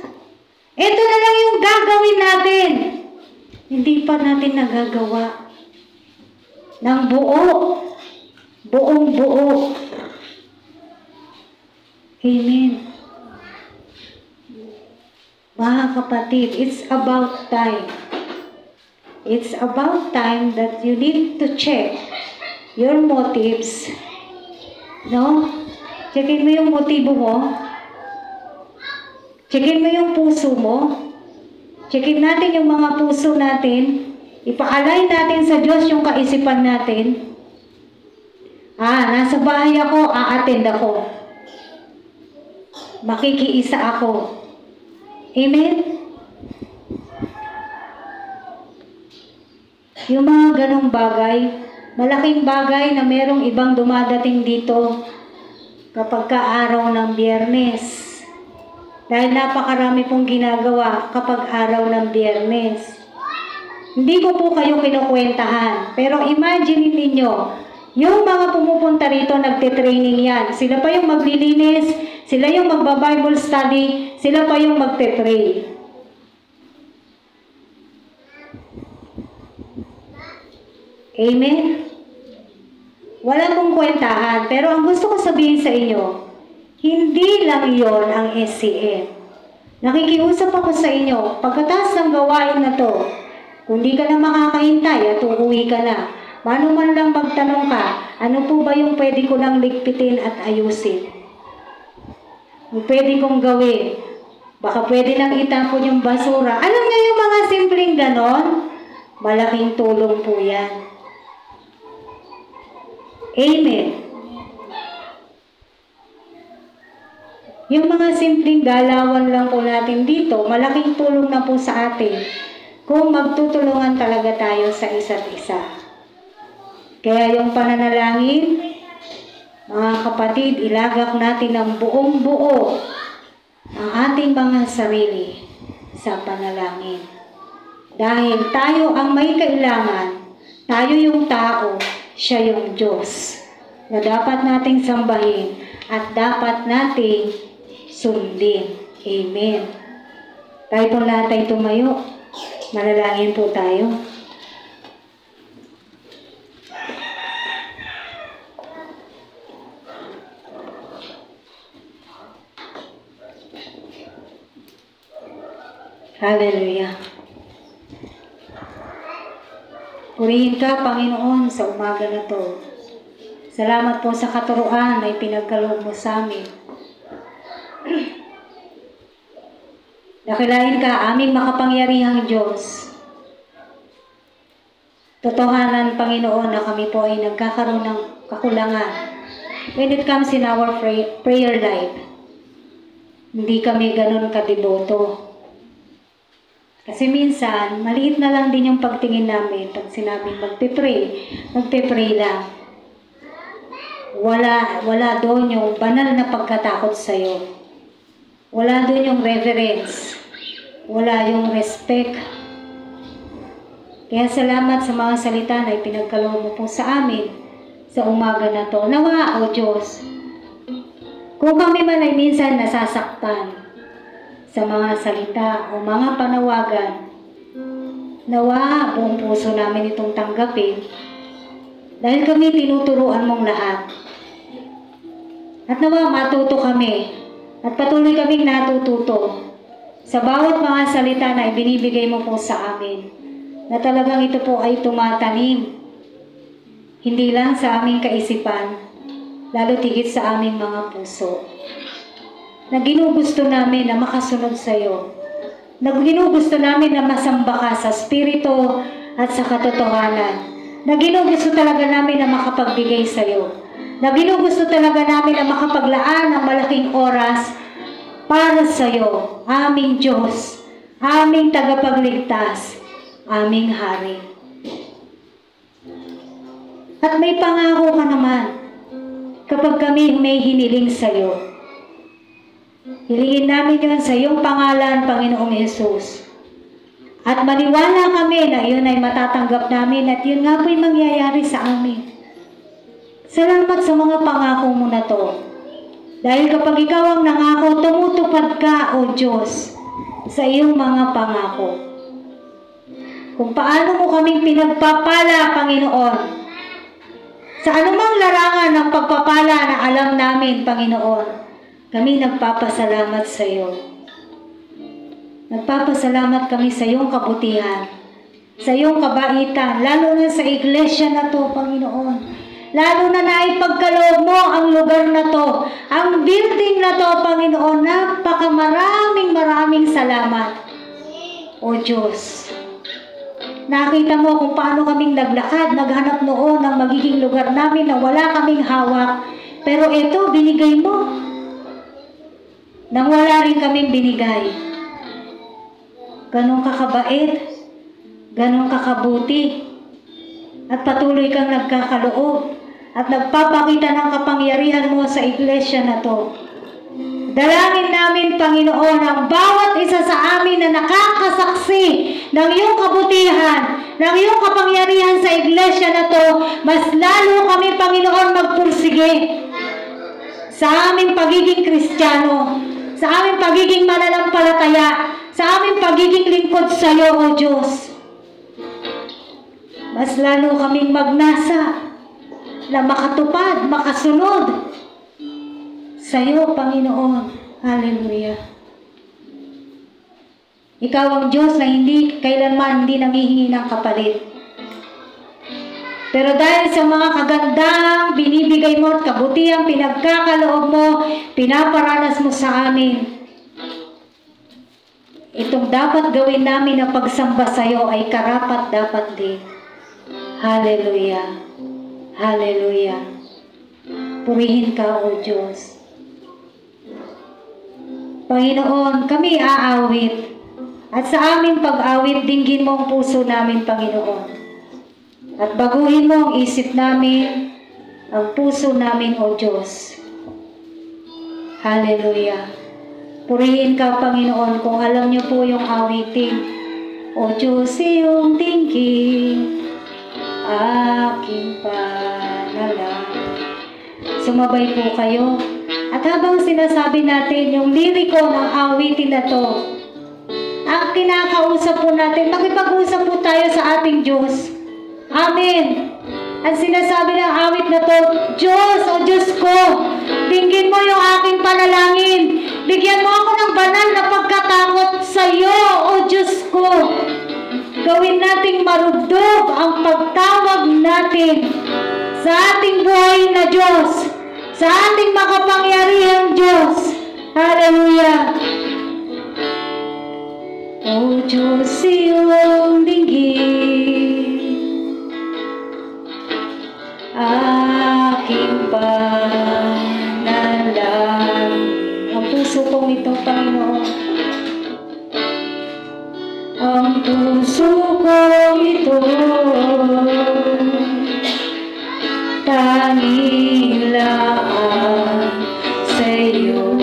Ito na lang yung gagawin natin. Hindi pa natin nagagawa ng buong buo. Amen. Mga kapatid, it's about time. It's about time that you need to check your motives. No? Checkin mo yung motibo mo. Checkin mo yung puso mo. Checkin natin yung mga puso natin. Ipa-align natin sa Diyos yung kaisipan natin. Nasa bahay ako, a-attend ako. Makikiisa ako. Amen? Yung mga ganong bagay, malaking bagay na merong ibang dumadating dito kapag araw ng Biyernes. Dahil napakarami pong ginagawa kapag araw ng Biyernes. Hindi ko po kayo kinukwentahan, pero imagine ninyo, yung mga pumupunta rito, nagte-training yan. Sila pa yung maglilinis, sila yung magba-Bible study, sila pa yung magte-pray. Amen? Wala pong kwentahan. Pero ang gusto ko sabihin sa inyo, hindi lang yon ang SCM. Nakikiusap ako sa inyo, pagkatapos ng gawain na to, kung di ka na makakahintay at uuwi ka na, paano man lang magtanong ka, ano po ba yung pwede ko lang ligpitin at ayusin? Yung pwede kong gawin, baka pwede nang itapon yung basura. Alam niyo yung mga simpleng ganon? Malaking tulong po yan. Amen. Yung mga simpleng galawan lang po natin dito, malaking tulong na po sa atin kung magtutulungan talaga tayo sa isa't isa. Kaya yung pananalangin, mga kapatid, ilagak natin ng buong buo ang ating mga sarili sa panalangin. Dahil tayo ang may kailangan, tayo yung tao, siya yung Diyos, na dapat nating sambahin at dapat nating sundin. Amen. Tayo po lahat ay tumayo. Manalangin po tayo. Hallelujah. Purihin ka, Panginoon, sa umaga na to. Salamat po sa katuruan na ipinagkaloob mo sa amin. Dakilain ka, aming makapangyarihang Diyos. Totohanan, Panginoon, na kami po ay nagkakaroon ng kakulangan when it comes in our prayer life. Hindi kami ganun kadiboto. Kasi minsan, maliit na lang din yung pagtingin namin pag sinabing magpe-pray lang. Wala doon yung banal na pagkatakot sa'yo. Wala doon yung reverence. Wala yung respect. Kaya salamat sa mga salita na ipinagkaloob mo po sa amin sa umaga na to. Nawa, O Diyos, kung kami man ay minsan nasasaktan sa mga salita o mga panawagan, nawa, buong puso namin itong tanggapin dahil kami tinuturuan mong lahat. At nawa, matuto kami at patuloy kaming natututo sa bawat mga salita na ibinibigay mo po sa amin, na talagang ito po ay tumatanim, hindi lang sa aming kaisipan, lalo tigit sa aming mga puso, na ginugusto namin na makasunod sa iyo, na ginugusto namin na masamba ka sa spirito at sa katotohanan, na ginugusto talaga namin na makapagbigay sa iyo, na ginugusto talaga namin na makapaglaan ng malaking oras para sa iyo, aming Diyos, aming tagapagligtas, aming Hari. At may pangako ka naman kapag kami may hiniling sa iyo. Hilingin namin yun sa iyong pangalan, Panginoong Hesus. At maniwala kami na yun ay matatanggap namin at yun nga po'y mangyayari sa amin. Salamat sa mga pangako mo na to. Dahil kapag ikaw ang nangako, tumutupad ka, O Diyos, sa iyong mga pangako. Kung paano mo kaming pinagpapala, Panginoon, sa anumang larangan ng pagpapala na alam namin, Panginoon, kami nagpapasalamat sa iyo. Nagpapasalamat kami sa iyong kabutihan, sa iyong kabaitan, lalo na sa iglesia na to, Panginoon. Lalo na naipagkaloob mo ang lugar na to, ang building na to, Panginoon. Maraming salamat, O Diyos. Nakita mo kung paano kaming naglakad, naghanap noon ng magiging lugar namin na wala kaming hawak. Pero ito, binigay mo. Nang wala rin kaming binigay. Ganun kakabait, ganun kakabuti, at patuloy kang nagkakaloob at nagpapakita ng kapangyarihan mo sa iglesia na to. Dalangin namin, Panginoon, ang bawat isa sa amin na nakakasaksi ng iyong kabutihan, ng iyong kapangyarihan sa iglesia na to, mas lalo kami, Panginoon, magpursige sa aming pagiging Kristiyano, sa aming pagiging mananampalataya, sa aming pagiging lingkod sa iyo, O Diyos. mas lalo kaming magnasa na makatupad, makasunod sa iyo, Panginoon. Hallelujah. Ikaw ang Diyos na kailanman hindi nanghihingi ng kapalit. Pero dahil sa mga kagandang binibigay mo at kabutihang pinagkakaloob mo, pinaparanas mo sa amin, itong dapat gawin namin na pagsamba sa iyo ay karapat dapat din. Hallelujah. Hallelujah. Purihin ka, O Diyos. Panginoon, kami aawit. At sa aming pag-awit, dinggin mo ang puso namin, Panginoon. At baguhin mo ang isip namin, ang puso namin, O Diyos. Hallelujah. Purihin ka, Panginoon, kung alam niyo po yung awitin. O Diyos, iyong dinggin, aking panalangin. Sumabay po kayo. At habang sinasabi natin yung liriko ng awitin na to, ang kinakausap po natin, makipag-usap po tayo sa ating Diyos. Amen. Ang sinasabi ng awit na to, Diyos, O Diyos ko, dinggin mo yung aking panalangin. Bigyan mo ako ng banal na pagkatakot sa iyo, O Diyos ko. Gawin nating marugdog ang pagtawag natin sa ating buhay na Diyos, sa ating makapangyarihang Diyos. Hallelujah. O Diyos, iyong dinggin, aking panalangin. Ang puso kong ito, Panginoon. Ang puso kong ito, tanging lang sa iyo.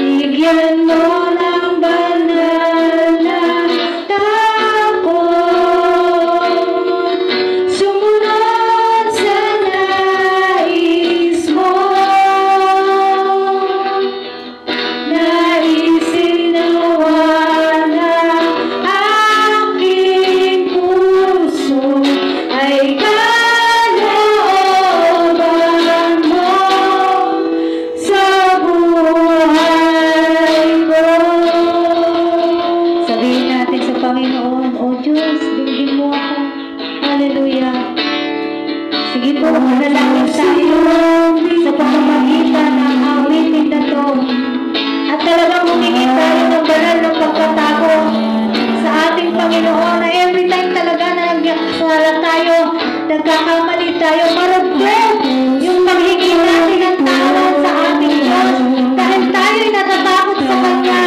Bigyan mo ng banal na takot, sumunod sa nais mo. Naisin nawa na aking puso ay kalooban mo sa buhay ko. Sabihin natin sa Panginoon, O Diyos, dinggin mo ako. Hallelujah. Sige po, manalangin tayo sa pamamagitan ng awitin na to. At talagang humingi tayo ng banal ng pagkatakot sa ating Panginoon na every time talaga na nagkakasala tayo, nagkakamali tayo, marugdog yung paghingi natin ng tawad sa ating Diyos. Dahil tayo'y natatakot sa Kanya,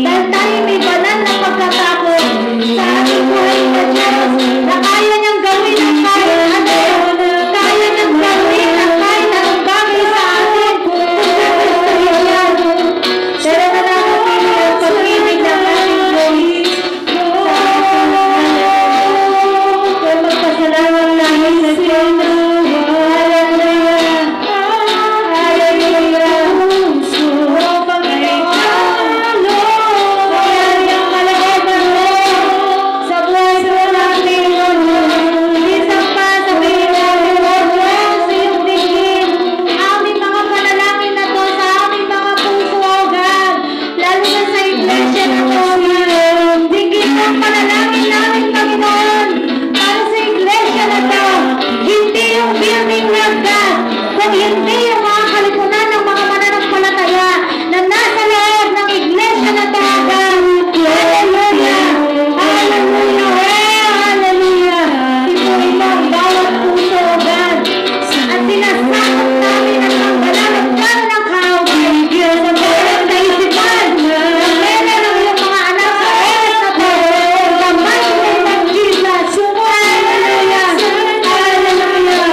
dahil tayo'y may banal na pagkatakot sa ating buhay na Diyos, na kaya niyang gawin ang kahit ano, kaya niyang gawin ang kahit anong bagay sa atin. Pero nananatili ang pag-ibig ng ating Diyos sa ating mga kaya magpasalamat tayo sa Diyos. Hallelujah. Hallelujah. O Panginoon, kaya ang kalooban mo sa buhay po natin. Isang pa sabihin natin, O Diyos, iyong dinggin aming mga panalangin na to sa aming mga puso, O God. Lalo na sa iglesia na to, God. Dinggin mo ang panalangin namin, Panginoon, para sa iglesia na to. Hindi yung building na, God, kung hindi yung mga kalipunan ng mga mananampalataya na nasa loob ng iglesia na to, God. Hallelujah! Hallelujah! Hallelujah! Ipunin mo ang bawat puso, God. At sinasakot namin ang panggalang ng kahaway sa bawat kaisipan. Ang pera ng iyong mga anak sa oras na to. Sa mighty name of Jesus. Hallelujah! Hallelujah!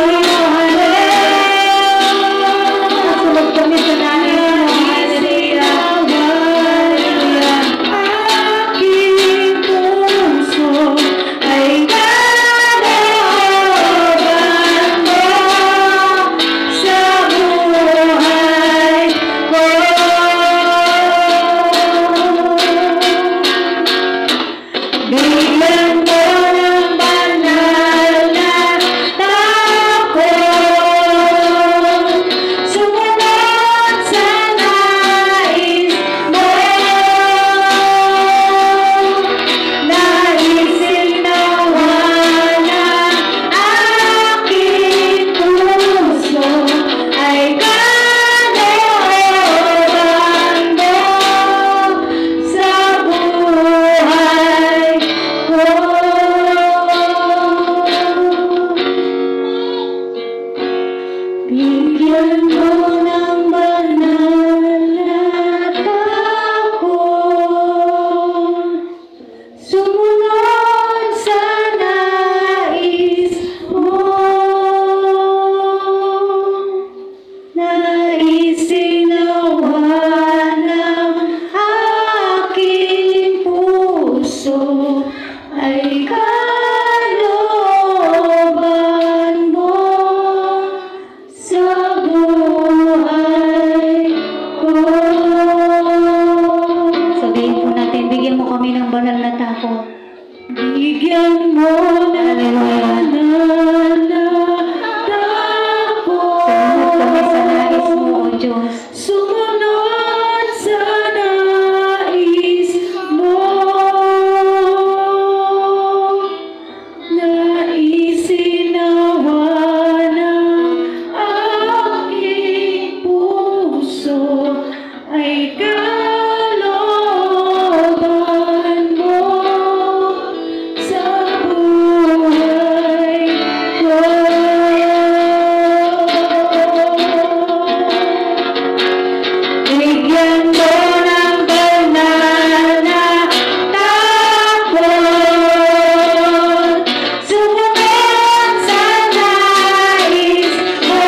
Hallelujah! Bigyan mo ng banal na takot, sumunod sa nais mo, naisinawa ng aking puso ay kalooban mo sa buhay ko. Sabihin po natin, bigyan mo kami ng banal na takot. Bigyan mo ng banal na takot. Sumunod kami sa nais mo, O Diyos. Sumunod sa nais mo. Naisinawa ng aking puso ay kalooban mo sa buhay ko. Bigyan mo ng banal na takot, sumunod sa nais mo,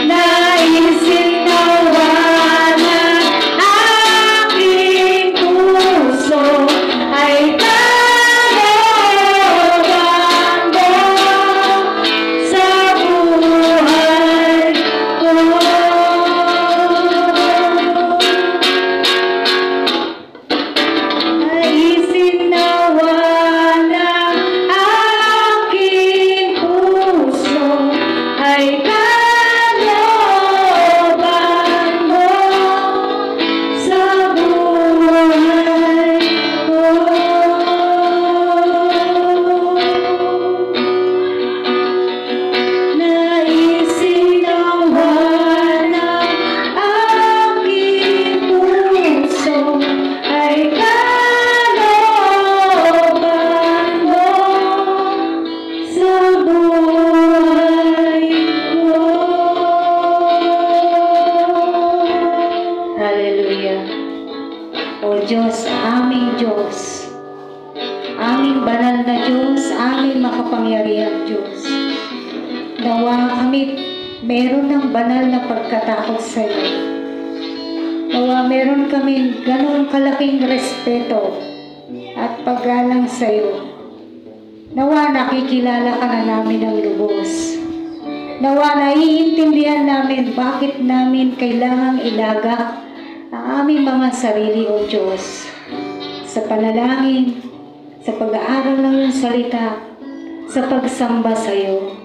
naisinawa ng aking puso ay kalooban mo sa buhay ko. Naisinawa ng aking puso ay kalooban mo sa buhay ko. Naisinawa ng aking puso ay kalooban mo sa buhay ko. Hallelujah. O Diyos, aming Diyos, aming banal na Diyos, aming makapangyarihan Diyos, nawa kami meron ng banal na pagkatakot sa iyo. Nawa meron kami ganun kalaking respeto at paggalang sa iyo. Nawa nakikilala ka na namin ng lubos. Nawa naiintindihan namin bakit namin kailangang ilaga ang aming mga sarili, O Diyos, sa panalangin, sa pag-aaral ng iyong salita, sa pagsamba sa iyo.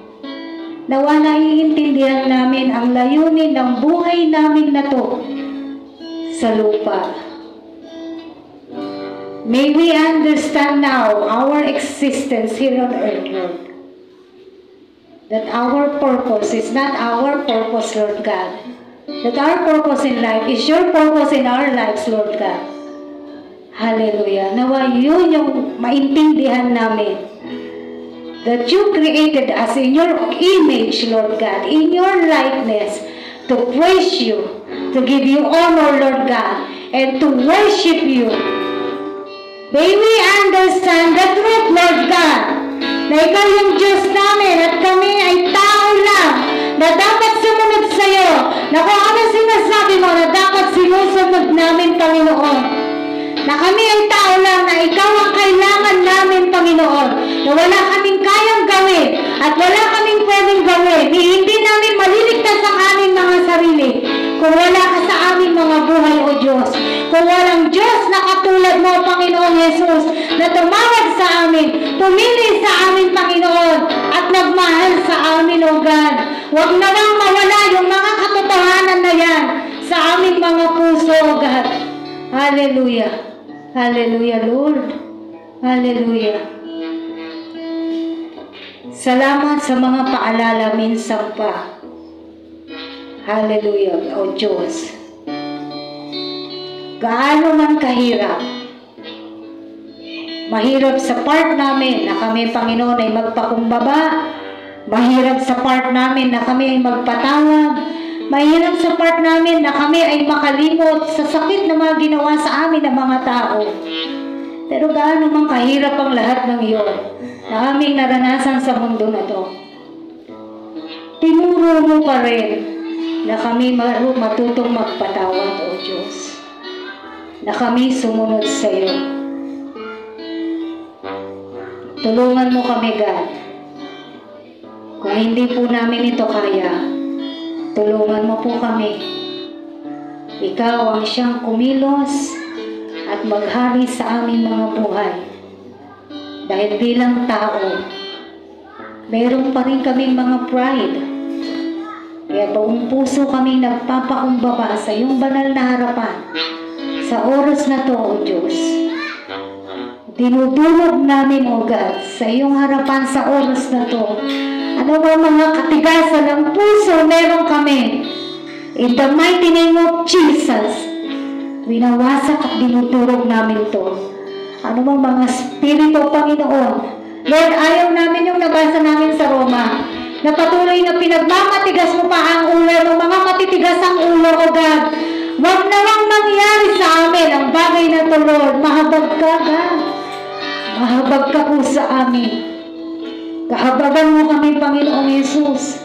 Nawa naiintindihan namin ang layunin ng buhay namin na to sa lupa. May we understand now our existence here on earth, Lord. That our purpose is not our purpose, Lord God. That our purpose in life is your purpose in our lives, Lord God. Hallelujah. Nawa yun yung maintindihan namin. That you created us in your image, Lord God, in your likeness, to praise you, to give you honor, Lord God, and to worship you. May we understand the truth, Lord God, na ikaw yung Diyos namin at kami ay tao lang na dapat sumunod sa iyo, na kung ano sinasabi mo na dapat sinusunod namin, Panginoon. Na kami ay tao lang na ikaw ang kailangan namin, Panginoon. Na wala kaming kayang gawin at wala kaming pwedeng gawin. Hindi namin maliligtas ang aming mga sarili kung wala ka sa aming mga buhay, O Diyos. Kung walang Diyos na katulad mo, Panginoon Jesus, na tumawag sa amin, pumili sa amin, Panginoon, at nagmahal sa amin, O God. Huwag na lang mawala yung mga katotohanan na yan sa aming mga puso, O God. Hallelujah. Hallelujah, Lord. Hallelujah. Salamat sa mga paalala minsan pa. Hallelujah, O Diyos. Gaano man kahirap, mahirap sa part namin na kami, Panginoon, ay magpakumbaba Mahirap sa part namin na kami ay magpatawad. Mahirap sa part namin na kami ay makalimot sa sakit na mga ginawa sa amin ng mga tao. Pero gaano mang kahirap ang lahat ng iyon na aming naranasan sa mundo na to. Tinuro mo pa rin na kami matutong magpatawad, O Diyos. Na kami sumunod sa iyo. Tulungan mo kami, God. Kung hindi po namin ito kaya, tulungan mo po kami. Ikaw ang siyang kumilos at maghari sa aming mga buhay. Dahil bilang tao, meron pa rin kaming mga pride. Kaya buong puso kaming nagpapakumbaba sa iyong banal na harapan. Sa oras na to, O Diyos, dinudulog namin, O God, sa iyong harapan sa oras na to. Ano ba mga katigasan ng puso meron kami? In the mighty name of Jesus, winawasak at dinudulog namin to. Ano bang mga spirito, Panginoon? Lord, ayaw namin yung nabasa namin sa Roma, na patuloy na pinagmamatigas mo pa ang ulo ng mga matitigas ang ulo, O God. Huwag na lang mangyari sa amin ang bagay na to, Lord. Mahabag ka, God. Mahabag ka po sa amin. Kahabagan mo kami, Panginoong Yesus.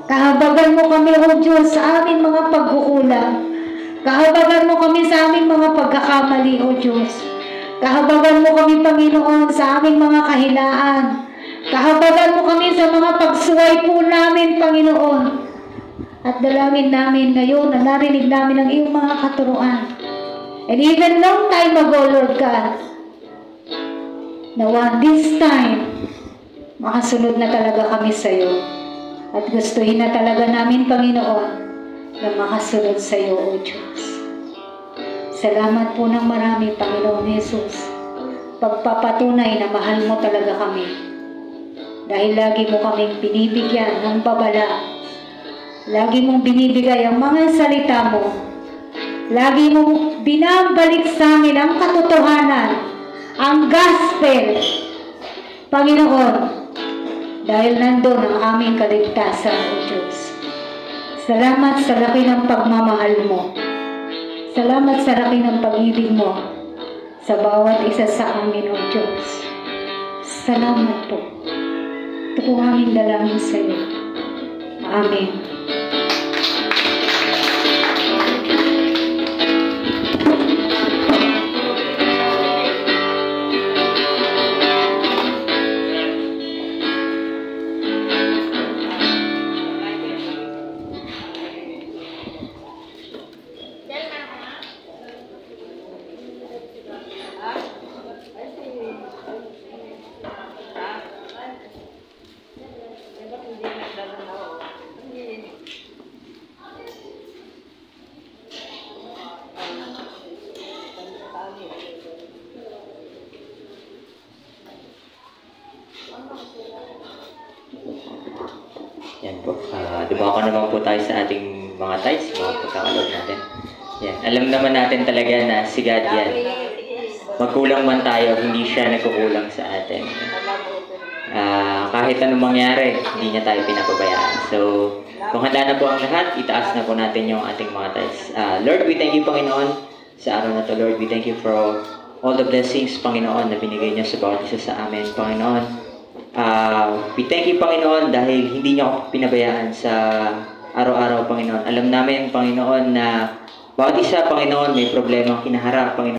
Kahabagan mo kami, O Diyos, sa aming mga pagkukulang. Kahabagan mo kami sa aming mga pagkakamali, O Diyos. Kahabagan mo kami, Panginoon, sa aming mga kahinaan. Kahabagan mo kami sa mga pagsuway po namin, Panginoon. At dalangin namin ngayon na narinig namin ang iyong mga katuruan. And even long time ago, Lord God, nawa this time, makasunod na talaga kami sa iyo. At gustuhin na talaga namin, Panginoon, na makasunod sa iyo, O Diyos. Salamat po ng marami, Panginoon Jesus. Pagpapatunay na mahal mo talaga kami. Dahil lagi mo kaming binibigyan ng babala. Lagi mong binibigay ang mga salita mo. Lagi mong binabalik sa amin ang katotohanan, ang gospel, Panginoon, dahil nandun ang aming kaligtasan, O Diyos. Salamat sa laki ng pagmamahal mo. Salamat sa laki ng pag-ibig mo sa bawat isa sa amin, O Diyos. Salamat po. Ito po aming dalangin sa iyo. Amen. Yan po. Dumako naman po tayo sa ating mga tithes, mga pagkakalog natin. Yan. Alam naman natin talaga na si God yan. Magkulang man tayo, hindi siya nagkukulang sa atin. Kahit anong mangyari, hindi niya tayo pinapabayaan. So, kung handa na po ang lahat, itaas na po natin yung ating mga tithes. Lord, we thank you, Panginoon, sa araw na to. Lord, we thank you for all the blessings, Panginoon, na binigay niyo sa bawat isa sa amin, Panginoon. We thank you, Panginoon, dahil hindi niyo ako pinabayaan sa araw-araw, Panginoon. Alam namin, Panginoon, na bawat isa, Panginoon, may problema kinaharap, Panginoon.